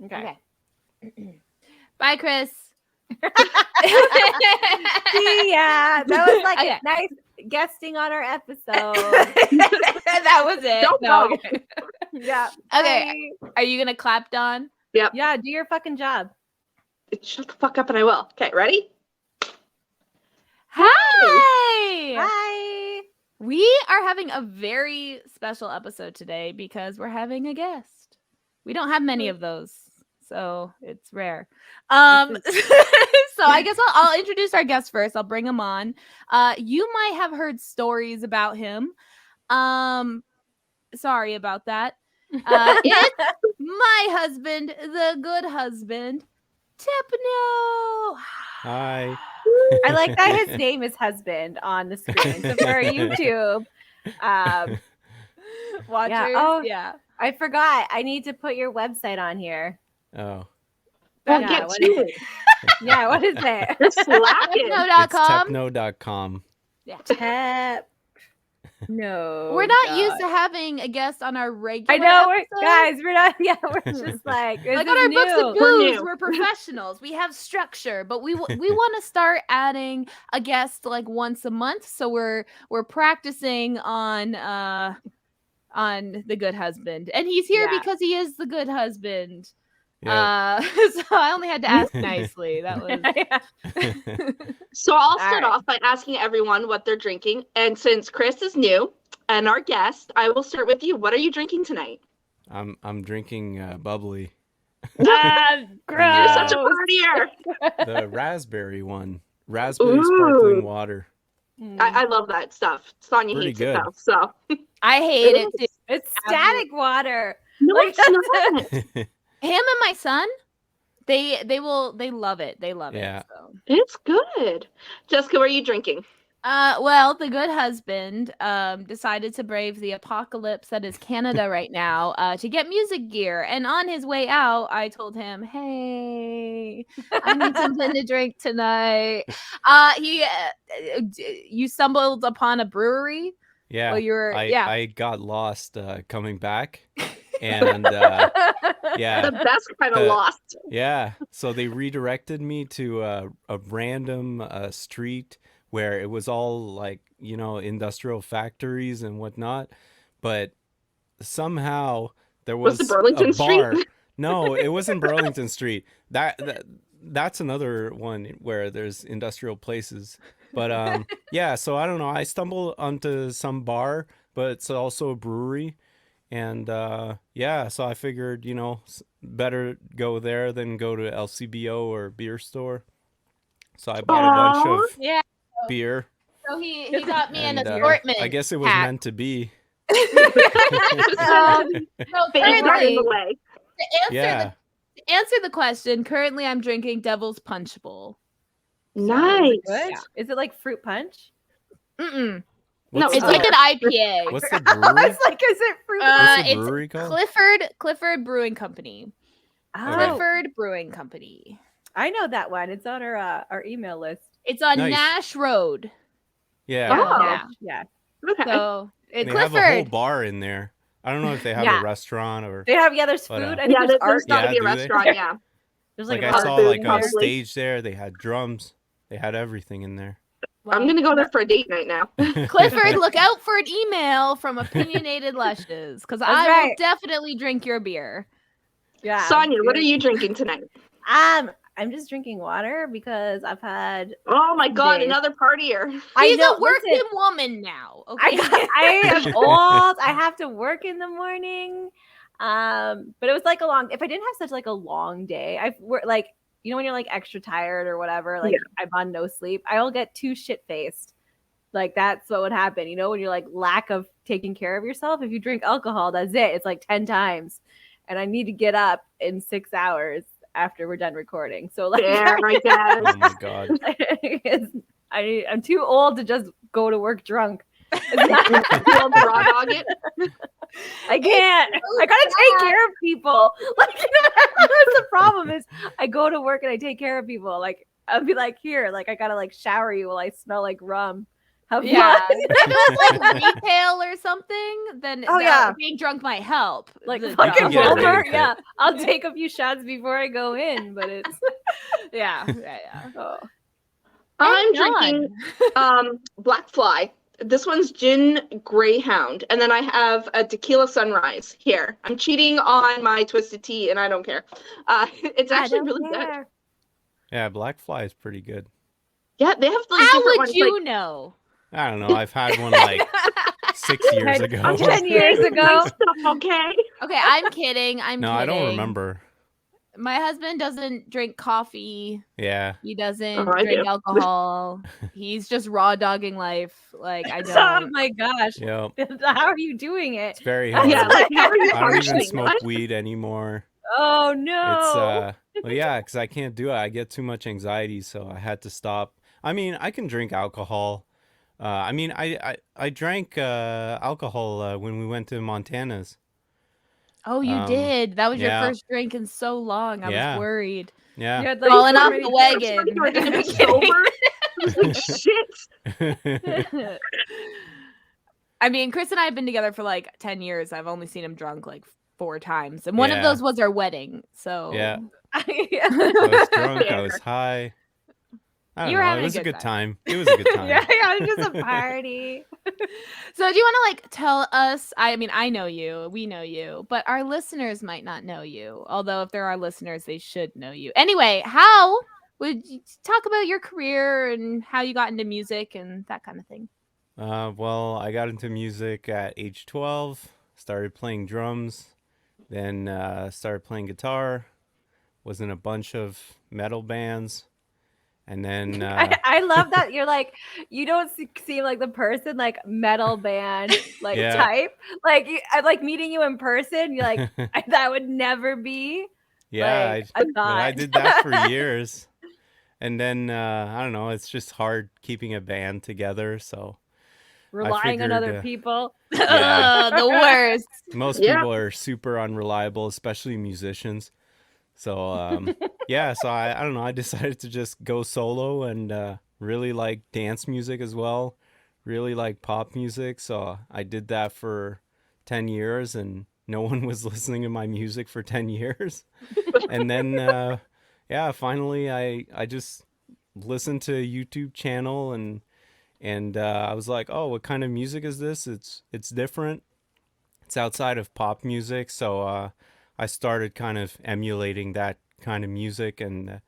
Okay. Bye, Chris. See, yeah, that was like Okay. nice guesting on our episode. That was it. Don't No, go. okay. Yeah. Okay. Bye. Are you gonna clap, Dawn? Yep. Yeah, do your fucking job. Shut the fuck up and I will. Okay, ready? Hi. Bye. We are having a very special episode today because we're having a guest. We don't have many of those, so it's rare. So I guess I'll introduce our guest first. I'll bring him on. You might have heard stories about him. Sorry about that. It's my husband, the good husband, Tep No. Hi. I like that his name is husband on the screen. So for our YouTube Watchers, yeah. I forgot. I need to put your website on here. Oh. Well, Yeah, get what to it. Yeah, what is it? You're slacking. It's Tepno.com. tepno.com. Tep No. We're not used to having a guest on our regular. I know, episodes. we're not. Yeah, we're just like Like this on our is books and new. We're booze, new. we're professionals. We have structure, but we want to start adding a guest like once a month. So we're practicing on the good husband, and he's here Yeah. because he is the good husband. Yeah. So I only had to ask nicely. That was So I'll start right. off by asking everyone what they're drinking. And since Chris is new and our guest, I will start with you. What are you drinking tonight? I'm drinking bubbly. Gross. You're such a partier. The raspberry one. Raspberry sparkling water. I love that stuff. Sonya Pretty hates good. it though. So I hate it too. It's static water. no, Like, it's not. Him and my son, they love it. They love Yeah. it. So. It's good. Jessica, what are you drinking? Well, the good husband decided to brave the apocalypse that is Canada right now to get music gear. And on his way out, I told him, "Hey, I need something to drink tonight." You stumbled upon a brewery. Yeah. Well, you were I got lost coming back. And yeah. The best kind of lost. Yeah. So they redirected me to a random street where it was all like, industrial factories and whatnot. But somehow there was it Burlington a bar. Street? No, it wasn't Burlington Street. That's another one where there's industrial places. But yeah, so I don't know. I stumbled onto some bar, but it's also a brewery. And yeah, so I figured, better go there than go to LCBO or beer store. So I bought a bunch of beer. So he got me an And assortment. I guess it was pack. meant to be. So Fate got in currently, the way. Yeah. to answer the question, currently I'm drinking Devil's Punch Bowl. Nice. Good. Is it like fruit punch? Mm-mm. No, It's like an IPA. What's the I brewery? was like, is it fruit What's the it's brewery called? Clifford Brewing Company. punch? Okay. Clifford Brewing Company. I know that one. It's on our email list. It's on Nice. Nash Road. Yeah. Oh. Yeah. Okay. So They it's have a whole Clifford. bar in there. I don't know if they have Yeah. a restaurant or They have there's But, food. I uh, think Yeah, there's there's art. got to Yeah, be a do they? restaurant. Yeah. There's like like, I a bar saw food like in a there. probably. stage there. They had drums. They had everything in there. I'm gonna go there for a date night now. Clifford, look out for an email from Opinionated Lushes because I will right. definitely drink your beer. Yeah. Sonya, what are you drinking tonight? I'm just drinking water because I've had. Oh my God, Days. another partier. She's a working woman now. Okay. I am old. I have to work in the morning. But it was like if I didn't have such like a long day, I've worked like, when you're like extra tired or whatever, like I'm on no sleep, I'll get too shit faced. Like that's what would happen, when you're like lack of taking care of yourself. If you drink alcohol, that's it. It's like 10 times. And I need to get up in 6 hours after we're done recording. So like There, I guess. Oh my God. I'm too old to just go to work drunk. You want to raw dog it? I can't. I gotta take care of people. Like that's the problem is I go to work and I take care of people. Like I'll be like, here, like I gotta like shower you while I smell like rum. Have Yeah, fun. if it was like retail or something, then Oh, yeah. being drunk might help. Like the fucking can get away Walmart. with it. Yeah, I'll take a few shots before I go in, but it's yeah. oh. I'm John. drinking Black Fly. This one's gin Greyhound, and then I have a tequila Sunrise here. I'm cheating on my twisted tea, and I don't care. It's actually really good. Yeah, Black Fly is pretty good. Yeah, they have like How different would ones. you Like, know? I don't know. I've had one like 6 years ago. 10 years ago. okay. Okay, I'm kidding. I'm No, kidding. I don't remember. My husband doesn't drink coffee. Yeah. He doesn't Oh, I drink do. alcohol. He's just raw dogging life. Like I Oh don't. my gosh. Yep. How are you doing it? It's very hard. Yeah, like how are you I don't even functioning? smoke weed anymore. Oh It's no. well, yeah, because I can't do it. I get too much anxiety, so I had to stop. I mean, I can drink alcohol. I mean, I drank alcohol when we went to Montana's. Oh, you did. That was yeah. your first drink in so long. I Yeah. was worried. Yeah. You had, like, Falling so off many the drinks. wagon. You were gonna be sober. I was like, shit. I mean, Chris and I have been together for like 10 years. I've only seen him drunk like 4 times. And one of Yeah. those was our wedding. So Yeah. Yeah. I was drunk. I was high. I don't You were know. It having a was a good good time. It was a good time. Yeah, it was just a party. So do you want to like tell us? I mean, I know you, we know you, but our listeners might not know you. Although if there are listeners, they should know you. Anyway, how would you talk about your career and how you got into music and that kind of thing? Well, I got into music at age 12, started playing drums, then started playing guitar, was in a bunch of metal bands, and then I love that you're like, you don't seem like the person like metal band like Yeah. type. Like I like meeting you in person. You're like, that would never be yeah, like I, a but thought. I did that for years. And then I don't know, it's just hard keeping a band together, so Relying on figured, other people. Yeah. The worst. most Yeah. people are super unreliable, especially musicians. So yeah, so I don't know, I decided to just go solo and really like dance music as well, really like pop music. So I did that for 10 years and no one was listening to my music for 10 years. And then yeah, finally I just listened to a YouTube channel and I was like, "Oh, what kind of music is this? It's different. It's outside of pop music." So I started kind of emulating that kind of music and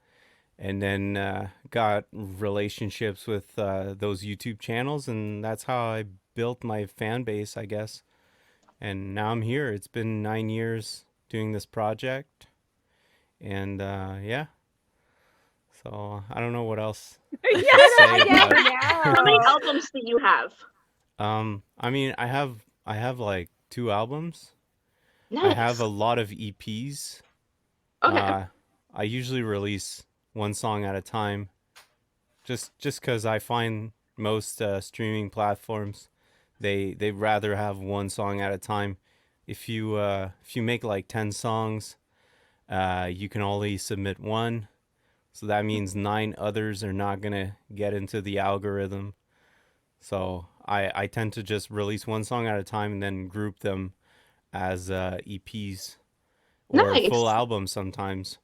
then got relationships with those YouTube channels, and that's how I built my fan base, I guess. And now I'm here. It's been 9 years doing this project, and yeah. So I don't know what else. Yeah, say, I get but- it now. How many albums do you have? I mean, I have like 2 albums. Nice. I have a lot of EPs. Okay. I usually release one song at a time, just because I find most streaming platforms they'd rather have one song at a time. If you make like 10 songs, you can only submit one, so that means 9 others are not gonna get into the algorithm. So I tend to just release one song at a time and then group them as EPs or Nice. full albums sometimes.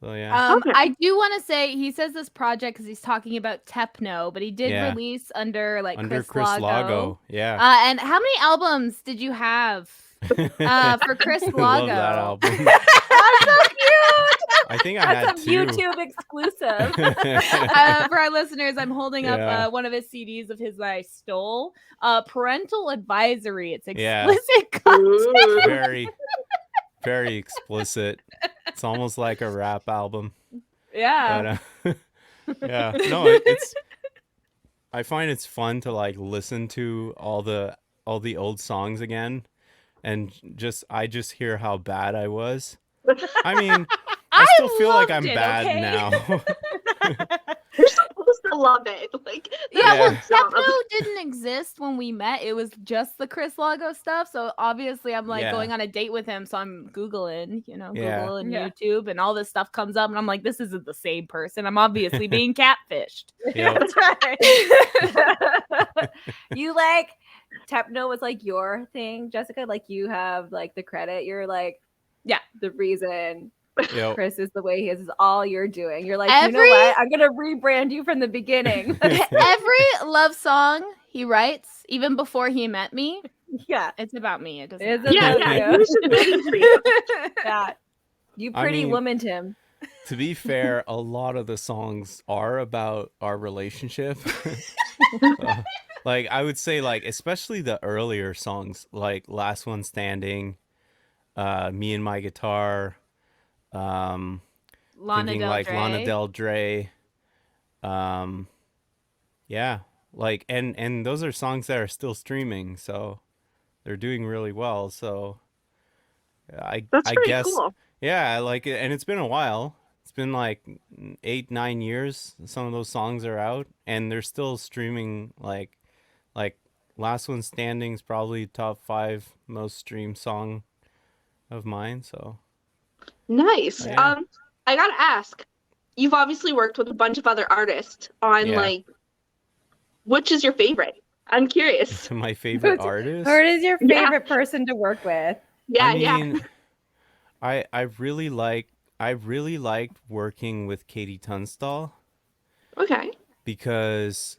So yeah. Okay. I do want to say he says this project because he's talking about Tep No, but he did Yeah. release under like Under Chris Lago. Yeah. And how many albums did you have for Chris Love Lago? that album. That's so cute. I think I had That's a 2. YouTube exclusive. For our listeners, I'm holding Yeah. up one of his CDs of his that I stole. Parental Advisory. It's Yeah. explicit content. Ooh. very, very explicit. It's almost like a rap album. Yeah. But yeah, no, it's. I find it's fun to like listen to all the old songs again, and I just hear how bad I was. I mean, I still feel like I'm loved it, bad okay? now. You're supposed to love it. Like, Yeah, well, Yeah. Tep No didn't exist when we met. It was just the Chris Lago stuff. So obviously, I'm like Yeah. going on a date with him. So I'm Googling, Yeah. Google and Yeah. YouTube, and all this stuff comes up. And I'm like, this isn't the same person. I'm obviously being catfished. You know, That's right. You like Tep No was like your thing, Jessica. Like you have like the credit. You're like, Yeah. the reason Yo, Chris is the way he is all you're doing. You're like, you know Every- what? I'm gonna rebrand you from the beginning. Every love song he writes, even before he met me, Yeah, it's about me. It doesn't It's matter. Yeah, about yeah. you. You should wait for you. Yeah, you I pretty mean- woman, Tim. to be fair, a lot of the songs are about our relationship. Like I would say, like especially the earlier songs, like "Last One Standing," "Me and My Guitar," Lana thinking Del like Rey. Lana Del Rey. Yeah, like and those are songs that are still streaming, so they're doing really well. So That's I pretty guess cool. yeah, like and it's been a while. It's been like 8-9 years. Some of those songs are out, and they're still streaming. Like Last One Standing's probably top 5 most streamed song of mine. So Nice. Yeah. I gotta ask, you've obviously worked with a bunch of other artists on Yeah. like, which is your favorite? I'm curious. my favorite Who's- artist. Who is your Yeah. favorite person to work with? Yeah, I yeah. mean, I really liked working with Katie Tunstall Okay. because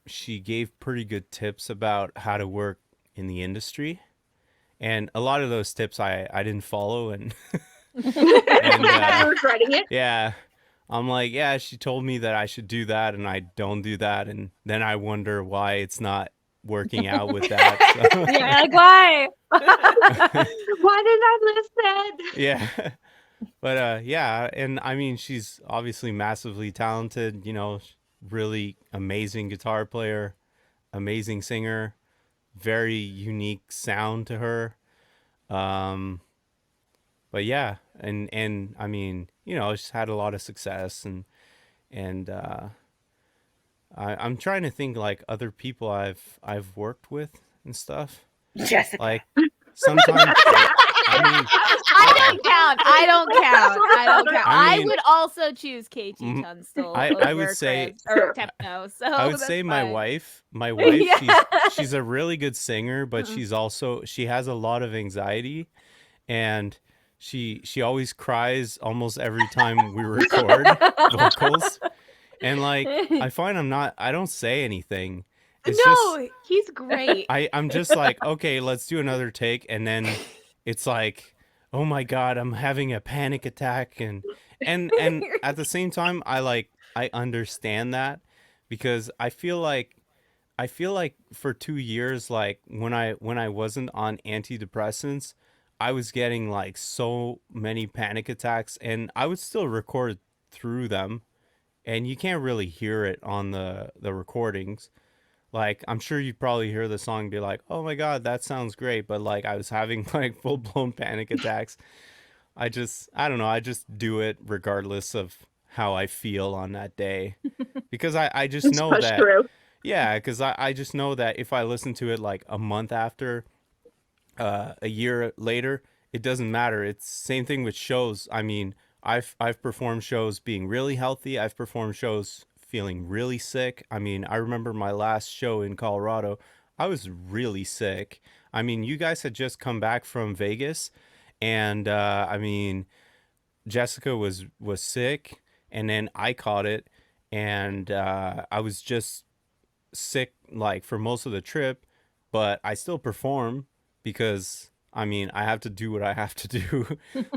she gave pretty good tips about how to work in the industry, and a lot of those tips I didn't follow, and I'm regretting it. yeah, I'm like, yeah, she told me that I should do that, and I don't do that, and then I wonder why it's not working out with that. So. Yeah, like why? Why did I listen? Yeah. But yeah, and I mean she's obviously massively talented, really amazing guitar player, amazing singer, very unique sound to her. Um but yeah, and I mean, she's had a lot of success and I'm trying to think like other people I've worked with and stuff. Jessica. Like sometimes I mean I don't count. I I mean- would also choose KT Mhm. Tunstall. I would over say- Chris, or Tep No. So I would that's say my fine. wife, Yeah. she's a really good singer, but she has a lot of anxiety, and she always cries almost every time we record vocals. And like I find I don't say anything. It's just He's great. I'm just like, okay, let's do another take, and then it's like, oh my God, I'm having a panic attack, and at the same time, I understand that because I feel like for 2 years, like when I wasn't on antidepressants, I was getting like so many panic attacks, and I would still record through them, and you can't really hear it on the recordings. Like, I'm sure you'd probably hear the song and be like, oh my God, that sounds great. But like, I was having like full blown panic attacks. I don't know. I just do it regardless of how I feel on that day. Because I just Just know push that, through. yeah, because I just know that if I listen to it like a month after, a year later, it doesn't matter. It's same thing with shows. I mean, I've performed shows being really healthy. I've performed shows feeling really sick. I mean, I remember my last show in Colorado. I was really sick. I mean, you guys had just come back from Vegas, and I mean, Jessica was sick, and then I caught it, and I was just sick like for most of the trip, but I still perform because I mean, I have to do what I have to do.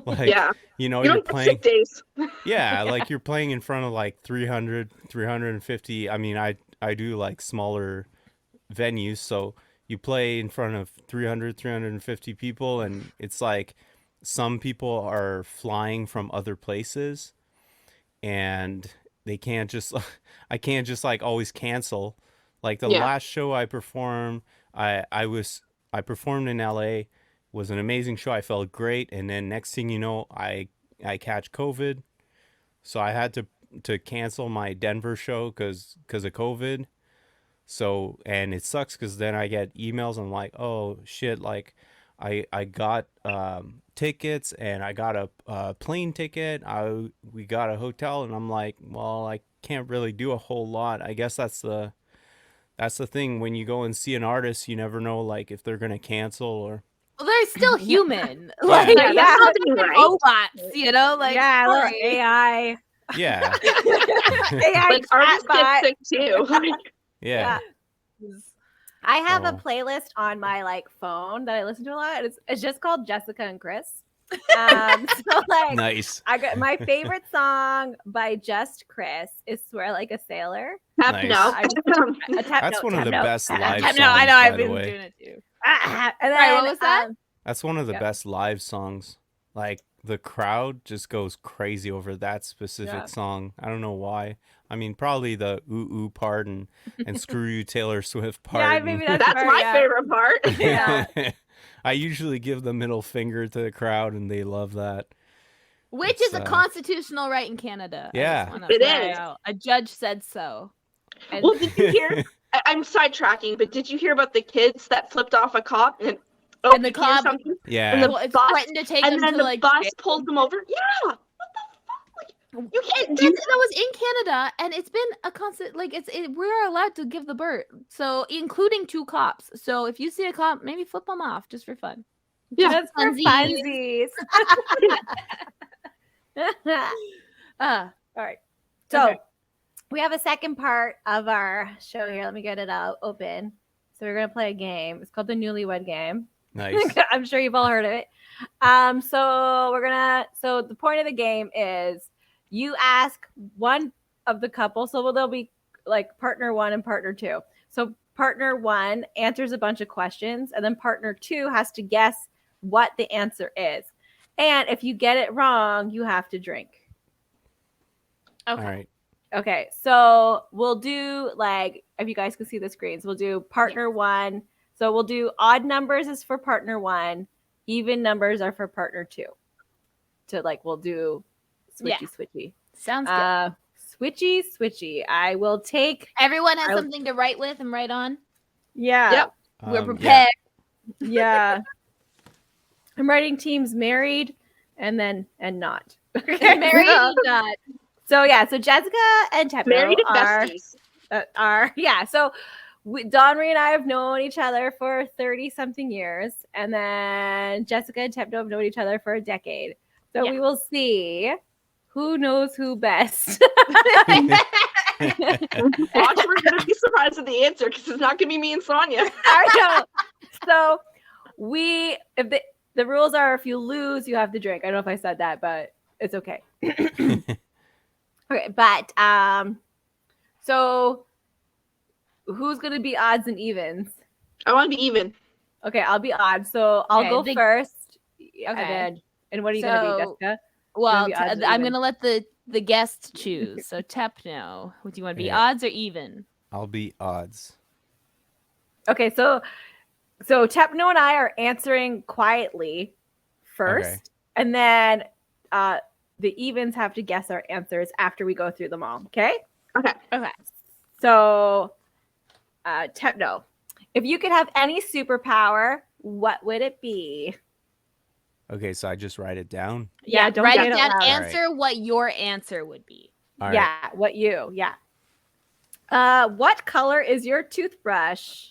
Like, Yeah. You you're don't get playing. sick days. Yeah, like you're playing in front of like 300, 350. I mean, I do like smaller venues, so you play in front of 300, 350 people, and it's like some people are flying from other places, and they can't just I can't just like always cancel. Like the Yeah. last show I performed, I performed in LA, was an amazing show. I felt great, and then next thing you know, I catch COVID. So I had to cancel my Denver show cuz of COVID. So, and it sucks cuz then I get emails. I'm like, "Oh shit, like I got tickets, and I got a plane ticket. We got a hotel," and I'm like, "Well, I can't really do a whole lot. I guess that's That's the thing. When you go and see an artist, you never know, like, if they're gonna cancel or. Well, they're still human. Yeah. Like, Yeah, they're that's not something, just right? robots, you know? Like, yeah, little sorry. AI. Yeah. AI Like artists get chatbot. sick too. Yeah. I have a Oh. playlist on my like phone that I listen to a lot. It's just called Jessica and Chris. So like Nice. I got my favorite song by Just Chris is "Swear Like a Sailor." Tep Nice. No. A tap That's note, one of tap the note. best live I songs. know, I know. by I've the been way. doing it too. And then, Sorry, what was that? That's one of the Yep. best live songs. Like the crowd just goes crazy over that specific Yeah. song. I don't know why. I mean, probably the ooh ooh part and screw you Taylor Swift part. Yeah, and- maybe that's That's part, my yeah. favorite part. Yeah. I usually give the middle finger to the crowd, and they love that. Which It's, is a constitutional right in Canada. Yeah. I just wanna It point is. out. A judge said so. And Well, did you hear? I'm sidetracking, but did you hear about the kids that flipped off a cop and And the did you hear cop- something? Yeah. And the Well, it's bus, threatened to take and him then to the like bus jail. pulled them over. Yeah. What the fuck? Like, you can't do That was in Canada, and it's been a constant. Like we're allowed to give the bird, so including 2 cops. So if you see a cop, maybe flip them off just for fun. Yeah. that's for Funsies. funsies. All right. So Okay. we have a second part of our show here. Let me get it out open. So we're gonna play a game. It's called the Newlywed game. Nice. I'm sure you've all heard of it. So the point of the game is you ask one of the couple. So there'll be like partner 1 and partner 2. So partner 1 answers a bunch of questions, and then partner 2 has to guess what the answer is. And if you get it wrong, you have to drink. Okay. All right. Okay, so we'll do like, if you guys can see the screens, we'll do partner 1. So we'll do odd numbers is for partner 1, even numbers are for partner 2. To like, we'll do switchy. Sounds good. Switchy. I will take. Everyone has I- something to write with and write on. Yeah. Yep. We're Yeah. prepared. Yeah. I'm writing teams married and not. Okay, Married so- and not. So yeah, so Jessica and Tep No married to are. besties. Yeah, so Dawn Marie and I have known each other for 30 something years, and then Jessica and Tep No have known each other for a decade. So Yeah. we will see who knows who best. Watch, we're gonna be surprised at the answer because it's not gonna be me and Sonia. I know. So if the rules are, if you lose, you have to drink. I don't know if I said that, but it's okay. Okay, but so who's gonna be odds and evens? I want to be even. Okay, I'll be odds. So I'll Okay, go first. Okay. And what are you gonna be, So- Jessica? Well, be odds or I'm even? gonna let the guest choose. So Tep No, would you want to be Yeah. odds or even? I'll be odds. Okay, so Tep No and I are answering quietly first, Okay. and then the evens have to guess our answers after we go through them all. Okay. Okay. So, Tep No, if you could have any superpower, what would it be? Okay, so I just write it down. Yeah, don't write say it it out down. loud. Answer what your answer would be. All right. Yeah, what you? Yeah. What color is your toothbrush?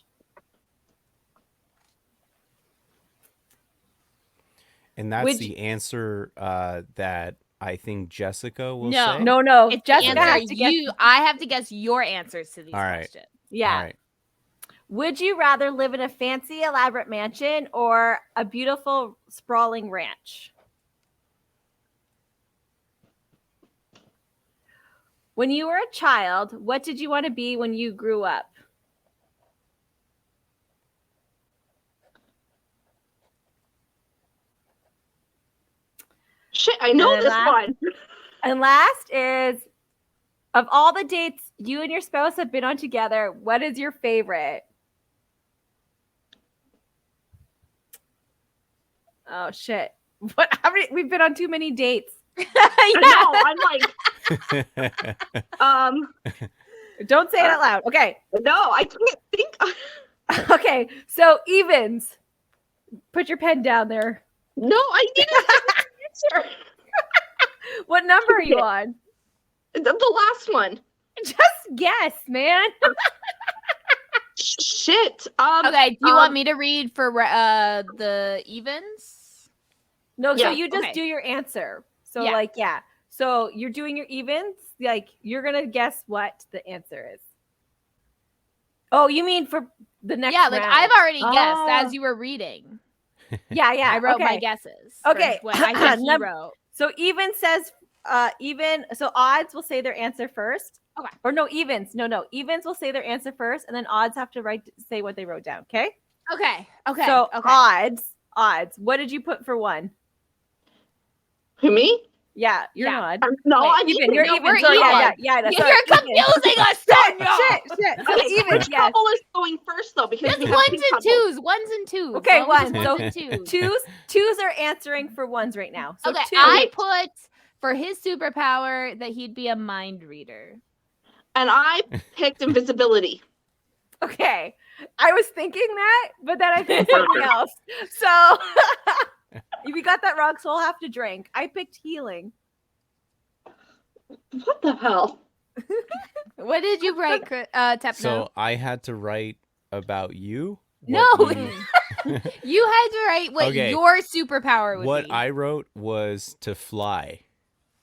And that's Which- the answer that I think Jessica will No. say. No. It's Jessica the answer has to guess. I have to guess your answers to these All right. questions. Yeah. All right. Would you rather live in a fancy, elaborate mansion or a beautiful, sprawling ranch? When you were a child, what did you want to be when you grew up? Shit, I know And this then one. And last is, of all the dates you and your spouse have been on together, what is your favorite? Oh shit! What? How many? We've been on too many dates. I know. I'm like, Don't say it out loud. Okay. no, I can't think. Okay. So evens. Put your pen down there. No, I didn't answer. What number are you on? The last one. Just guess, man. Shit. Okay, do you want me to read for the evens? No, so Yeah, you just okay. do your answer. So Yeah. like, yeah. So you're doing your evens. Like, you're gonna guess what the answer is. Oh, you mean for the next Yeah, like round? I've already guessed Oh. as you were reading. Yeah, yeah. I wrote my okay. guesses. Okay. For what I think he Num- wrote. So even says even. So odds will say their answer first. Okay. Or no, evens. No. Evens will say their answer first, and then odds have to say what they wrote down. Okay. Okay. Okay. So okay. odds. What did you put for one? Who, me? Yeah, you're Yeah. an odd. No, Wait, I'm Even. You're No, even. we're So yeah. even. Sorry, You're confusing us, Sonia! Shit. So Okay, even. which Yes. couple is going first though? Because Just we have ones two and couples. twos. Ones and twos. Okay, As long as one. it's ones and twos. Twos are answering for ones right now. So Okay, two. I put for his superpower that he'd be a mind reader. And I picked invisibility. Okay. I was thinking that, but then I picked something else. So if you got that wrong, so I'll have to drink. I picked healing. What the hell? What did you write, Tep No? So I had to write about you. No. what you- You had to write what Okay. your superpower would what be. I wrote was to fly.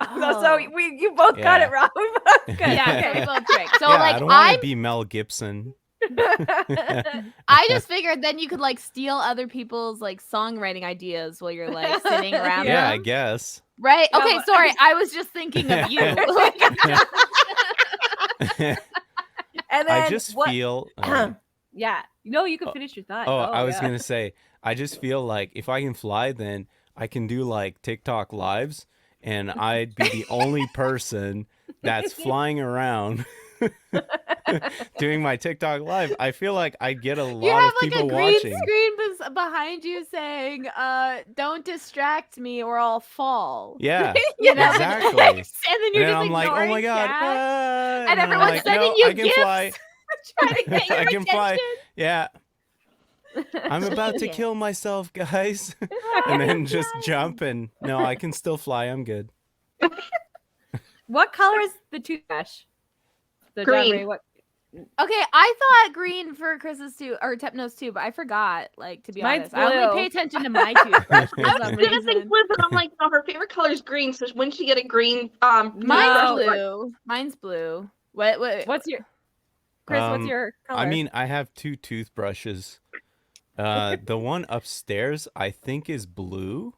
So you both got Yeah. it wrong. We both got it. Yeah, so we Okay. both drink. So yeah, like I don't want to be Mel Gibson. I just figured then you could like steal other people's like songwriting ideas while you're like sitting around Yeah, I them. guess. Right? No, Okay, sorry. I was just thinking of you. And then I just what? feel. Yeah. No, you can finish your thought. I was yeah. gonna say, I just feel like if I can fly, then I can do like TikTok lives, and I'd be the only person that's flying around doing my TikTok live. I feel like I'd get a lot You have of like people a green watching. screen behind you saying, "Don't distract me or I'll fall." Yeah, You know? exactly. And then you're And just I'm like, oh my ignoring god, chat. and I'm everyone's like, sending no, you I can gifts. fly. Trying to get your I can fly. attention. Yeah, I'm about to Yeah. kill myself, guys. And then just jump and no, I can still fly. I'm good. What color is the toothbrush? The Green. John Ray, what? Okay, I thought green for Chris's too, or Tep No's too, but I forgot. Like to be Mine's honest, I only blue. pay attention to my toothbrush for I some was gonna think reason. blue, but I'm like, no, her favorite color is green, so when she get a green Mine's No. blue. Mine's blue. What? What's your Chris? What's Um, your color? I mean, I have two toothbrushes. The one upstairs I think is blue,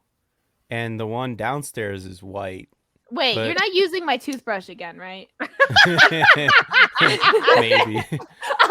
and the one downstairs is white. Wait, but- you're not using my toothbrush again, right? Maybe.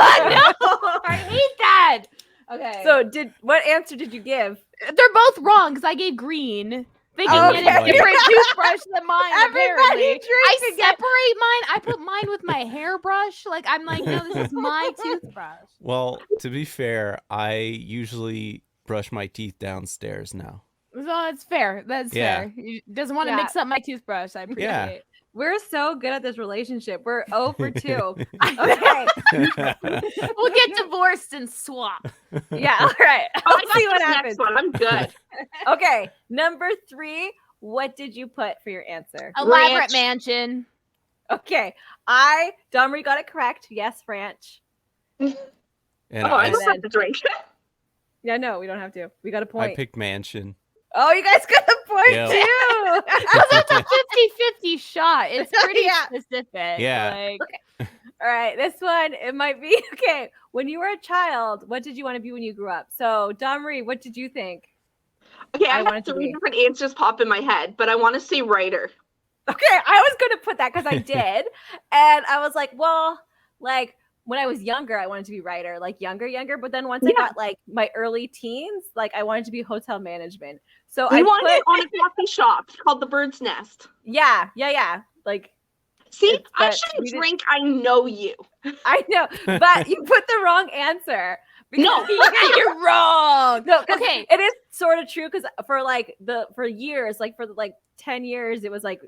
Oh no! I hate that. Okay. so what answer did you give? they're both wrong because I gave green. Thinking Oh, he okay. had a different toothbrush than mine. Everybody apparently. drinks I again. separate mine. I put mine with my hairbrush. Like I'm like, no, this is my toothbrush. Well, to be fair, I usually brush my teeth downstairs now. So that's fair. That's Yeah. fair. He doesn't want to Yeah. mix up my toothbrush. I appreciate Yeah. it. We're so good at this relationship. We're 0 for 2. Okay. We'll get divorced and swap. Yeah. All right. Oh, I'll I got see what this happens. next one. I'm good. Okay. Number 3. What did you put for your answer? Elaborate Ranch. mansion. Okay. Domri got it correct. Yes, ranch. And Oh, I I, don't have to drink. Yeah, no, we don't have to. We got a I point. picked mansion. Oh, you guys got a point Yeah. too. That's a 50-50 shot. It's pretty Yeah. specific. Yeah. Like, All right, this one, it might be okay. When you were a child, what did you want to be when you grew up? So, Domri, what did you think? Okay, I I wanted have to 3 be- different answers pop in my head, but I want to say writer. Okay, I was going to put that because I did. And I was like, well, like when I was younger, I wanted to be writer, like younger. But then once I Yeah. got like my early teens, like I wanted to be hotel management. So I I want put, it on a coffee shop called the Bird's Nest. yeah. Like, See, It's- I but shouldn't we didn't- drink. I know you. I know, but you put the wrong answer. No, you're wrong. No, 'cause Okay. it is sort of true because for years, like for 10 years, it was like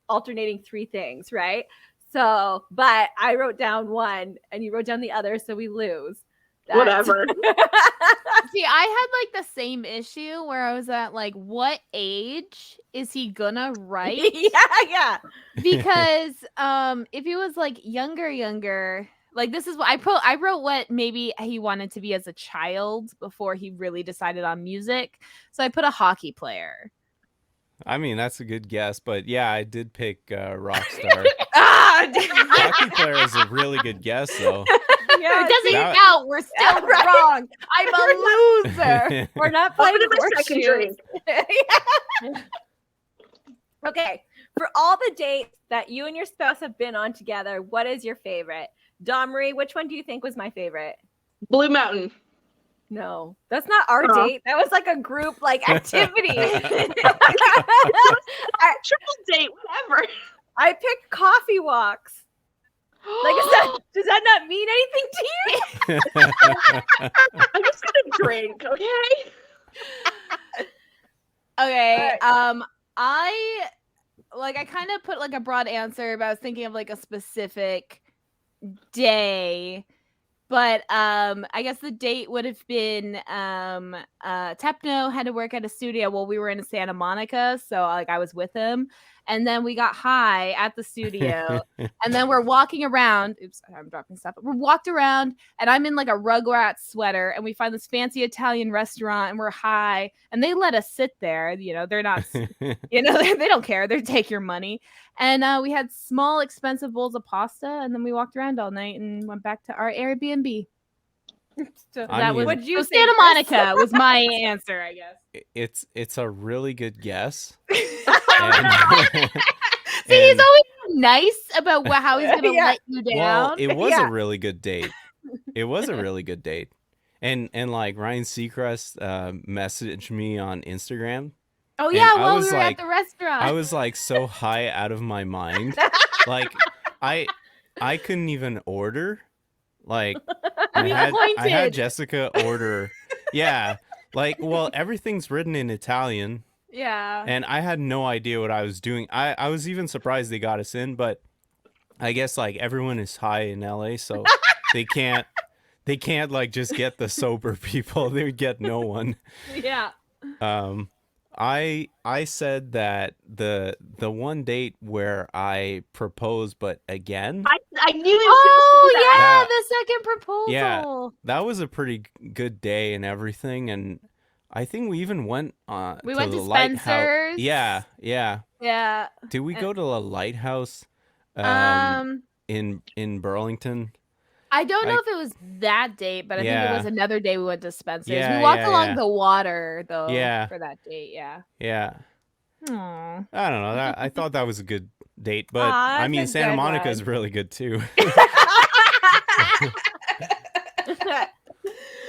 alternating 3 things, right? So, but I wrote down one and you wrote down the other, so we lose. That's- whatever. See, I had like the same issue where I was at like, what age is he gonna write? yeah. Because if he was like younger, Like this is what I wrote what maybe he wanted to be as a child before he really decided on music. So I put a hockey player. I mean, that's a good guess, but yeah, I did pick rock star. Hockey player is a really good guess, though. Yeah, it doesn't count. We're still wrong. I'm a loser. We're not playing my second drink. Okay. For all the dates that you and your spouse have been on together, what is your favorite? Dawn Marie, which one do you think was my favorite? Blue Mountain. No, that's not our date. That was like a group activity. Triple date, whatever. I picked coffee walks. Like, does that not mean anything to you? I'm just gonna drink, okay? Okay. I kind of put like a broad answer, but I was thinking of like a specific day. But I guess the date would have been Tep No had to work at a studio while we were in Santa Monica, so like I was with him, and then we got high at the studio, and then we're walking around. Oops, I'm dropping stuff. We're walked around, and I'm in like a Rugrats sweater, and we find this fancy Italian restaurant, and we're high, and they let us sit there. You know, they're not, they don't care. They take your money. And we had small, expensive bowls of pasta, and then we walked around all night and went back to our Airbnb. So What'd you say, Santa Chris? Monica was my answer, I guess. It's a really good guess. See, he's always nice about how he's gonna let you down. Well, it was a really good date. It was a really good date. And like Ryan Seacrest messaged me on Instagram. Oh yeah, while we were at the restaurant. I was like so high out of my mind. Like I couldn't even order. Like I had Jessica order. Yeah. Like, well, everything's written in Italian. Yeah. And I had no idea what I was doing. I was even surprised they got us in, but I guess like everyone is high in LA, so they can't like just get the sober people. They would get no one. Yeah. I said that the one date where I proposed, but again, I knew it was yeah, Yeah. the second proposal. Yeah. that was a pretty good day and everything, and I think we even went We to went the to lighthouse. Spencer's. Yeah. Yeah. Did we go to the lighthouse in Burlington? I don't know if it was that date, but I think it was another day we went to Spencer's. Yeah, We walked yeah, along yeah. the water though Yeah. for that date. Yeah. Yeah. Aw. I don't know. I thought that was a good date, but Aw, I mean, that's a Santa good Monica one. is really good too.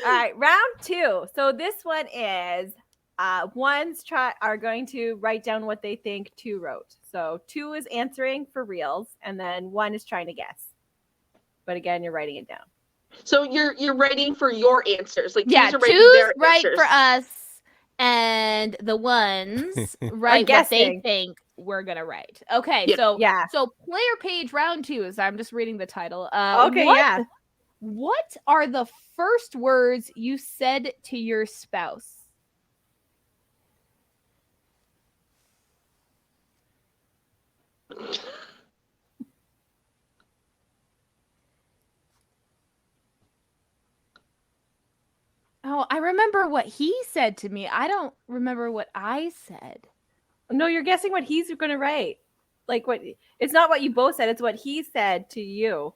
All right, round 2. So this one is are going to write down what they think 2 wrote. So 2 is answering for reals, and then 1 is trying to guess. But again, you're writing it down. So you're writing for your answers. Like Yeah, twos are writing two's their right answers. for us, and the ones write what they guessing. think we're gonna write. Okay, Yep. so Yeah. so player page round 2 is I'm just reading the title. Okay, yeah. What are the first words you said to your spouse? Oh, I remember what he said to me. I don't remember what I said. No, you're guessing what he's going to write. Like what? It's not what you both said. It's what he said to you.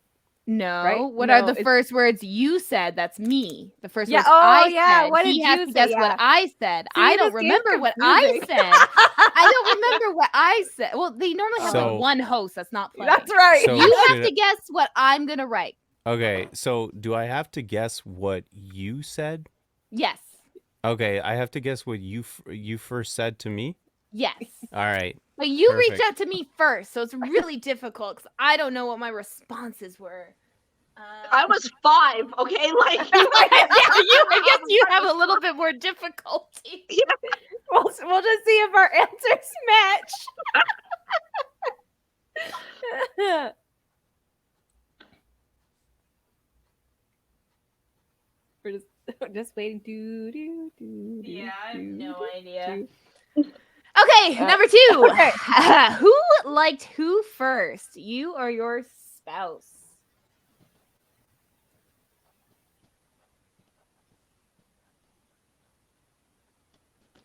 No. Right? What No, are the it's- first words you said? That's me. The first Yeah, words oh, I yeah, said. what He did has you to say? guess what Yeah. I said. See, I don't this game's remember what I confusing. said. I don't remember what I said. Well, they normally have So- like one host that's not playing. That's right. So- You have should to guess what I'm gonna write. Okay, so do I have to guess what you said? Yes. Okay, I have to guess what you first said to me. Yes. All right. But you reached Perfect. out to me first, so it's really difficult because I don't know what my responses were. I was 5, okay? Like I guess you have a little bit more difficulty. We'll just see if our answers match. We're just waiting. idea. Okay, number 2. Okay. Who liked who first? You or your spouse?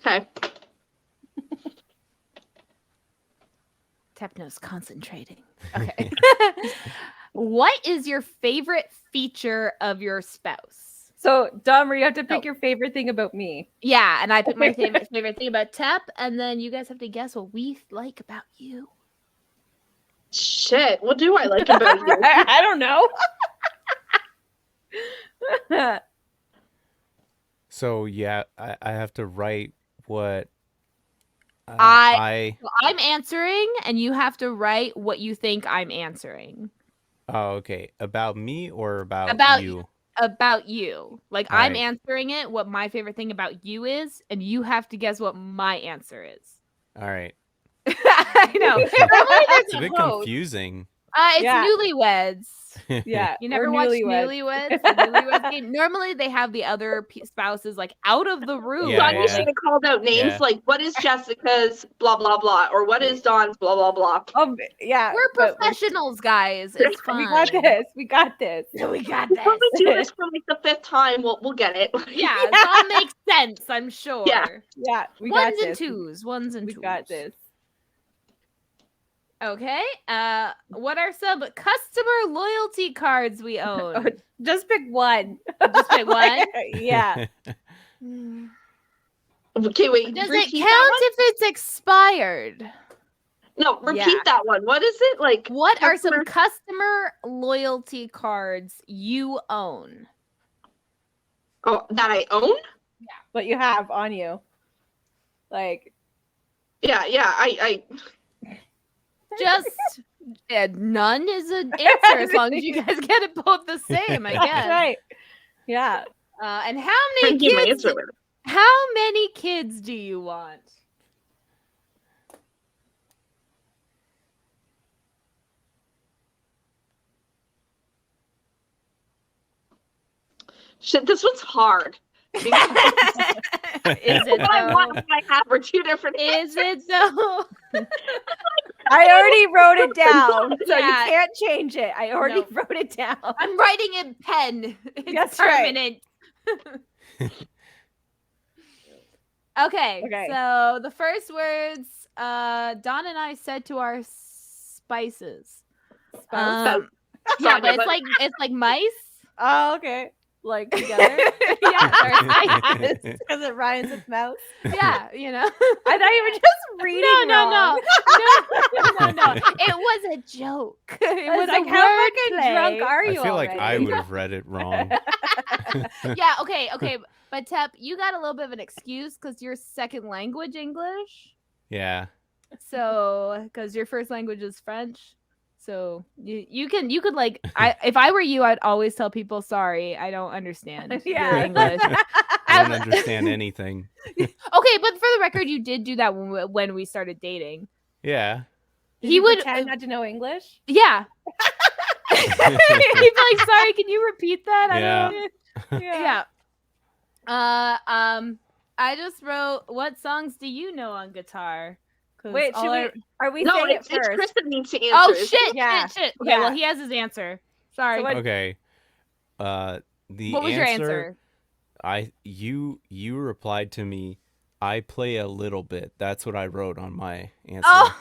Okay. Tep No's concentrating. Okay. What is your favorite feature of your spouse? So, Dahmer, you have to pick your favorite thing about me. Yeah, and I picked my favorite thing about Tep, and then you guys have to guess what we like about you. Shit, what do I like about you? I don't know. So yeah, I have to write what Well, I'm answering, and you have to write what you think I'm answering. Oh, okay. About me or about you? About you. Like, All I'm right. answering it, what my favorite thing about you is, and you have to guess what my answer is. All right. I know. Normally there's It's a bit host. confusing. It's Newlyweds. Yeah. You never or watched Newlyweds. Newlyweds? The Newlyweds game? Normally they have the other spouses like out of the room. Yeah, Sonia should have called out names Yeah. like, what is Jessica's blah, blah, blah, or what is Dawn's blah, blah, blah. Oh, yeah. We're but professionals, guys. It's fun. We got this. We got this. We got If we this. do this for like the 5th time, we'll get it. Yeah, it all makes sense, I'm sure. Yeah. Yeah. We Ones got and this. twos. Ones and We twos. got this. Okay. What are some customer loyalty cards we own? Just pick one. Just pick one? Yeah. Okay, wait. Does it repeat count that if it's expired? one? No, repeat Yeah. that one. What is it? Like, What are some customer loyalty cards you own? Oh, that I own? What you have on you. Like, Yeah, I Just none is an answer as long as you guys get it both the same, I that's guess. right. Yeah. And how can't many give my kids? answer with it. How many kids do you want? Shit, this one's hard. Because Is it what I want though? and I have are two different Is it though? I already wrote it down, so Yeah. you can't change it. I already No. wrote it down. I'm writing in pen. It's That's right. permanent. Okay. So the first words Don and I said to our spices. Yeah, Sonia, but but- it's like mice. Oh, okay. Like together? Yeah, Because it rhymes with mouse. yeah, you know. I thought you were just reading No. wrong. It was a joke. It I was was like, a how fucking wordplay. drunk are I you feel like I already? would have read it wrong. Yeah, okay. But Tep, you got a little bit of an excuse because your second language English. Yeah. So, because your first language is French, so you could like if I were you, I'd always tell people, sorry, I don't understand your Yeah. English. I don't understand anything. Okay, but for the record, you did do that when we started dating. Yeah. Did He you would- pretend not to know English. Yeah. He'd be like, sorry, can you repeat that? Yeah. Yeah. I just wrote, what songs do you know on guitar? 'Cause Wait, all are we No, saying it it's first? Chris that needs to answer. Oh isn't shit! it? Yeah. Shit! Okay, Yeah. well he has his answer. Sorry. So what- Okay. The What was your answer? you replied to me, I play a little bit. That's what I wrote on my answer. Oh,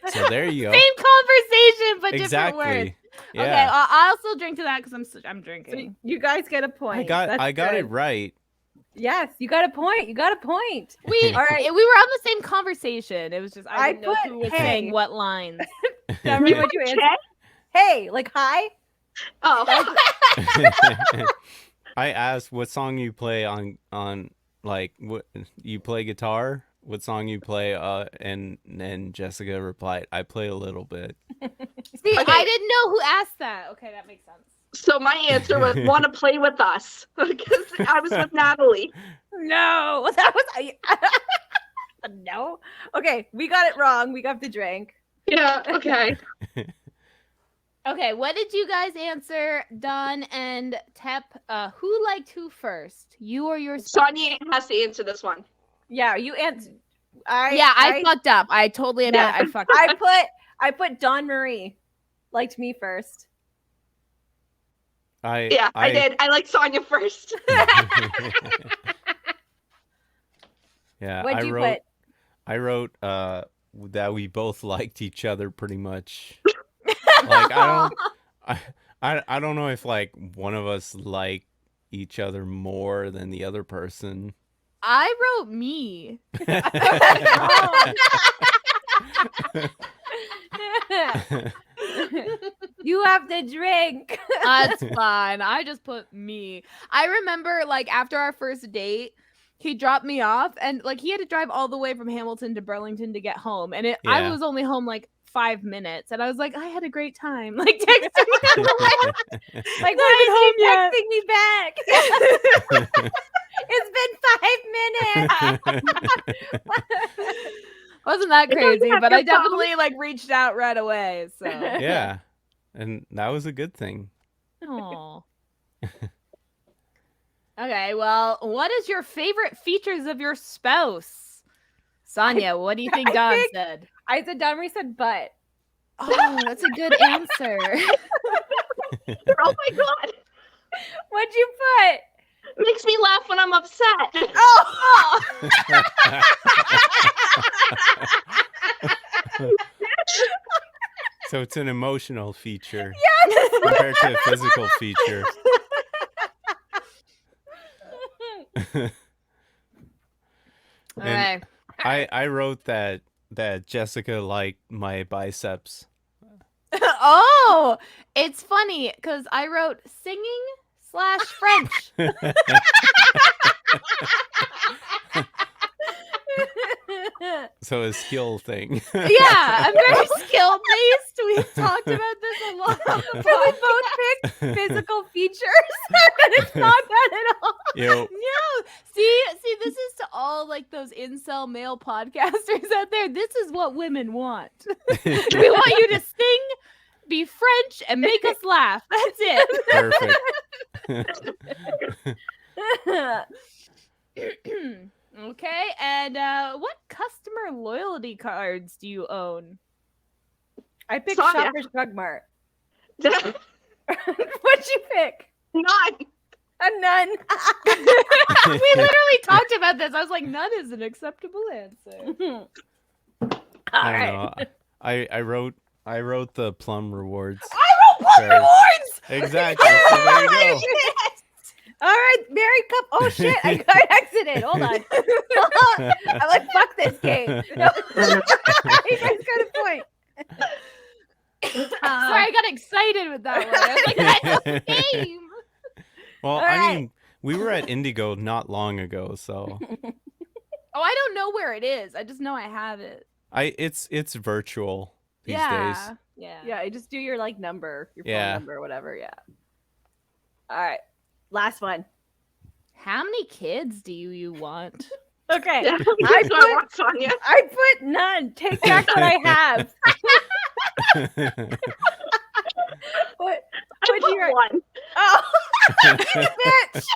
So there you go. same conversation but different words. Exactly. Okay, Yeah. I'll still drink to that because I'm So drinking. you guys get a point. I got it good. right. Yes, you got a point. You got a point. We All right. we were on the same conversation. It was just I I didn't know put, who was hey. saying what lines. Tell me what you answered. Hey, like hi. Oh, I asked what song you play on like what you play guitar, what song you play, and Jessica replied, I play a little bit. See, Okay. I didn't know who asked that. Okay, that makes sense. so my answer was want to play with us because I was with Natalie. No, that was no. Okay, we got it wrong. We got the drink. Yeah. Okay. Okay, what did you guys answer, Don and Tep? Who liked who first? You or your spouse? Sonia has to answer this one. Yeah, you answered. I fucked up. I totally admit Yeah. I fucked up. I put Dawn Marie liked me first. I did. I like Sonia first. Yeah, What'd you put? I wrote that we both liked each other pretty much. Like I don't know if like one of us like each other more than the other person. I wrote me. You have to drink. That's fine. I just put me. I remember like after our first date, he dropped me off and like he had to drive all the way from Hamilton to Burlington to get home. And I Yeah. was only home like 5 minutes. And I was like, I had a great time. Like texting me on the way. Like, Not why even is home he yet. texting me back? It's been 5 minutes. Wasn't that It doesn't crazy, have but your I definitely like reached out right away. So Yeah. And that was a good thing. Aw. Okay, well, what is your favorite features of your spouse? Sonia, what do you think Don said? I said Domri said butt. Oh, that's a good answer. Oh my god. What'd you put? Makes me laugh when I'm upset. Oh, So it's an emotional feature yes. compared to a physical feature. All And right. I wrote that Jessica liked my biceps. Oh, it's funny because I wrote singing/French. So a skill thing. Yeah, I'm very skill based. We've talked about this a lot. On the So we both picked physical features, and it's not bad at all. Yo, No, see, this is to all like those incel male podcasters out there. This is what women want. We want you to sing, be French, and make us laugh. That's it. perfect. Okay, and what customer loyalty cards do you own? I picked Sonia. Shoppers Drug Mart. None. What'd you pick? A nun. We literally talked about this. I was like, none is an acceptable answer. All I right. don't know. I wrote the plum rewards. I wrote Plum Sorry. Rewards. Exactly. So there you go. All right, Mary Cup. Oh shit! I exited. Hold on. I'm like, fuck this game. No. You guys got a point. Sorry, I got excited with that one. I was like, that's a game. Well, All I right. mean, we were at Indigo not long ago, so Oh, I don't know where it is. I just know I have it. it's virtual these days. Yeah. Yeah, just do your like number, your phone Yeah. number, whatever. Yeah. All right, last one. How many kids do you want? Okay, Yeah, I that's what I want, Sonia. I put none. Take back what I have. What? I What'd put you write? one. Oh, bitch.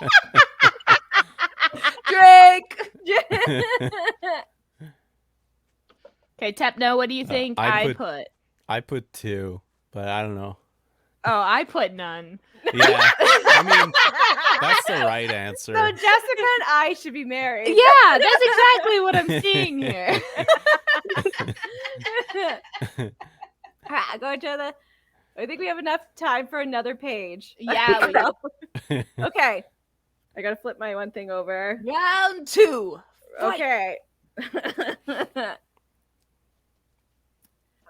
Drake. Okay, Tep No, what do you think I I put- put? I put 2, but I don't know. Oh, I put none. Yeah, I mean, that's the right answer. So Jessica and I should be married. Yeah, that's exactly what I'm seeing here. Go to the. I think we have enough time for another page. Yeah, we do. Okay. I gotta flip my one thing over. Round 2. Fight. Okay.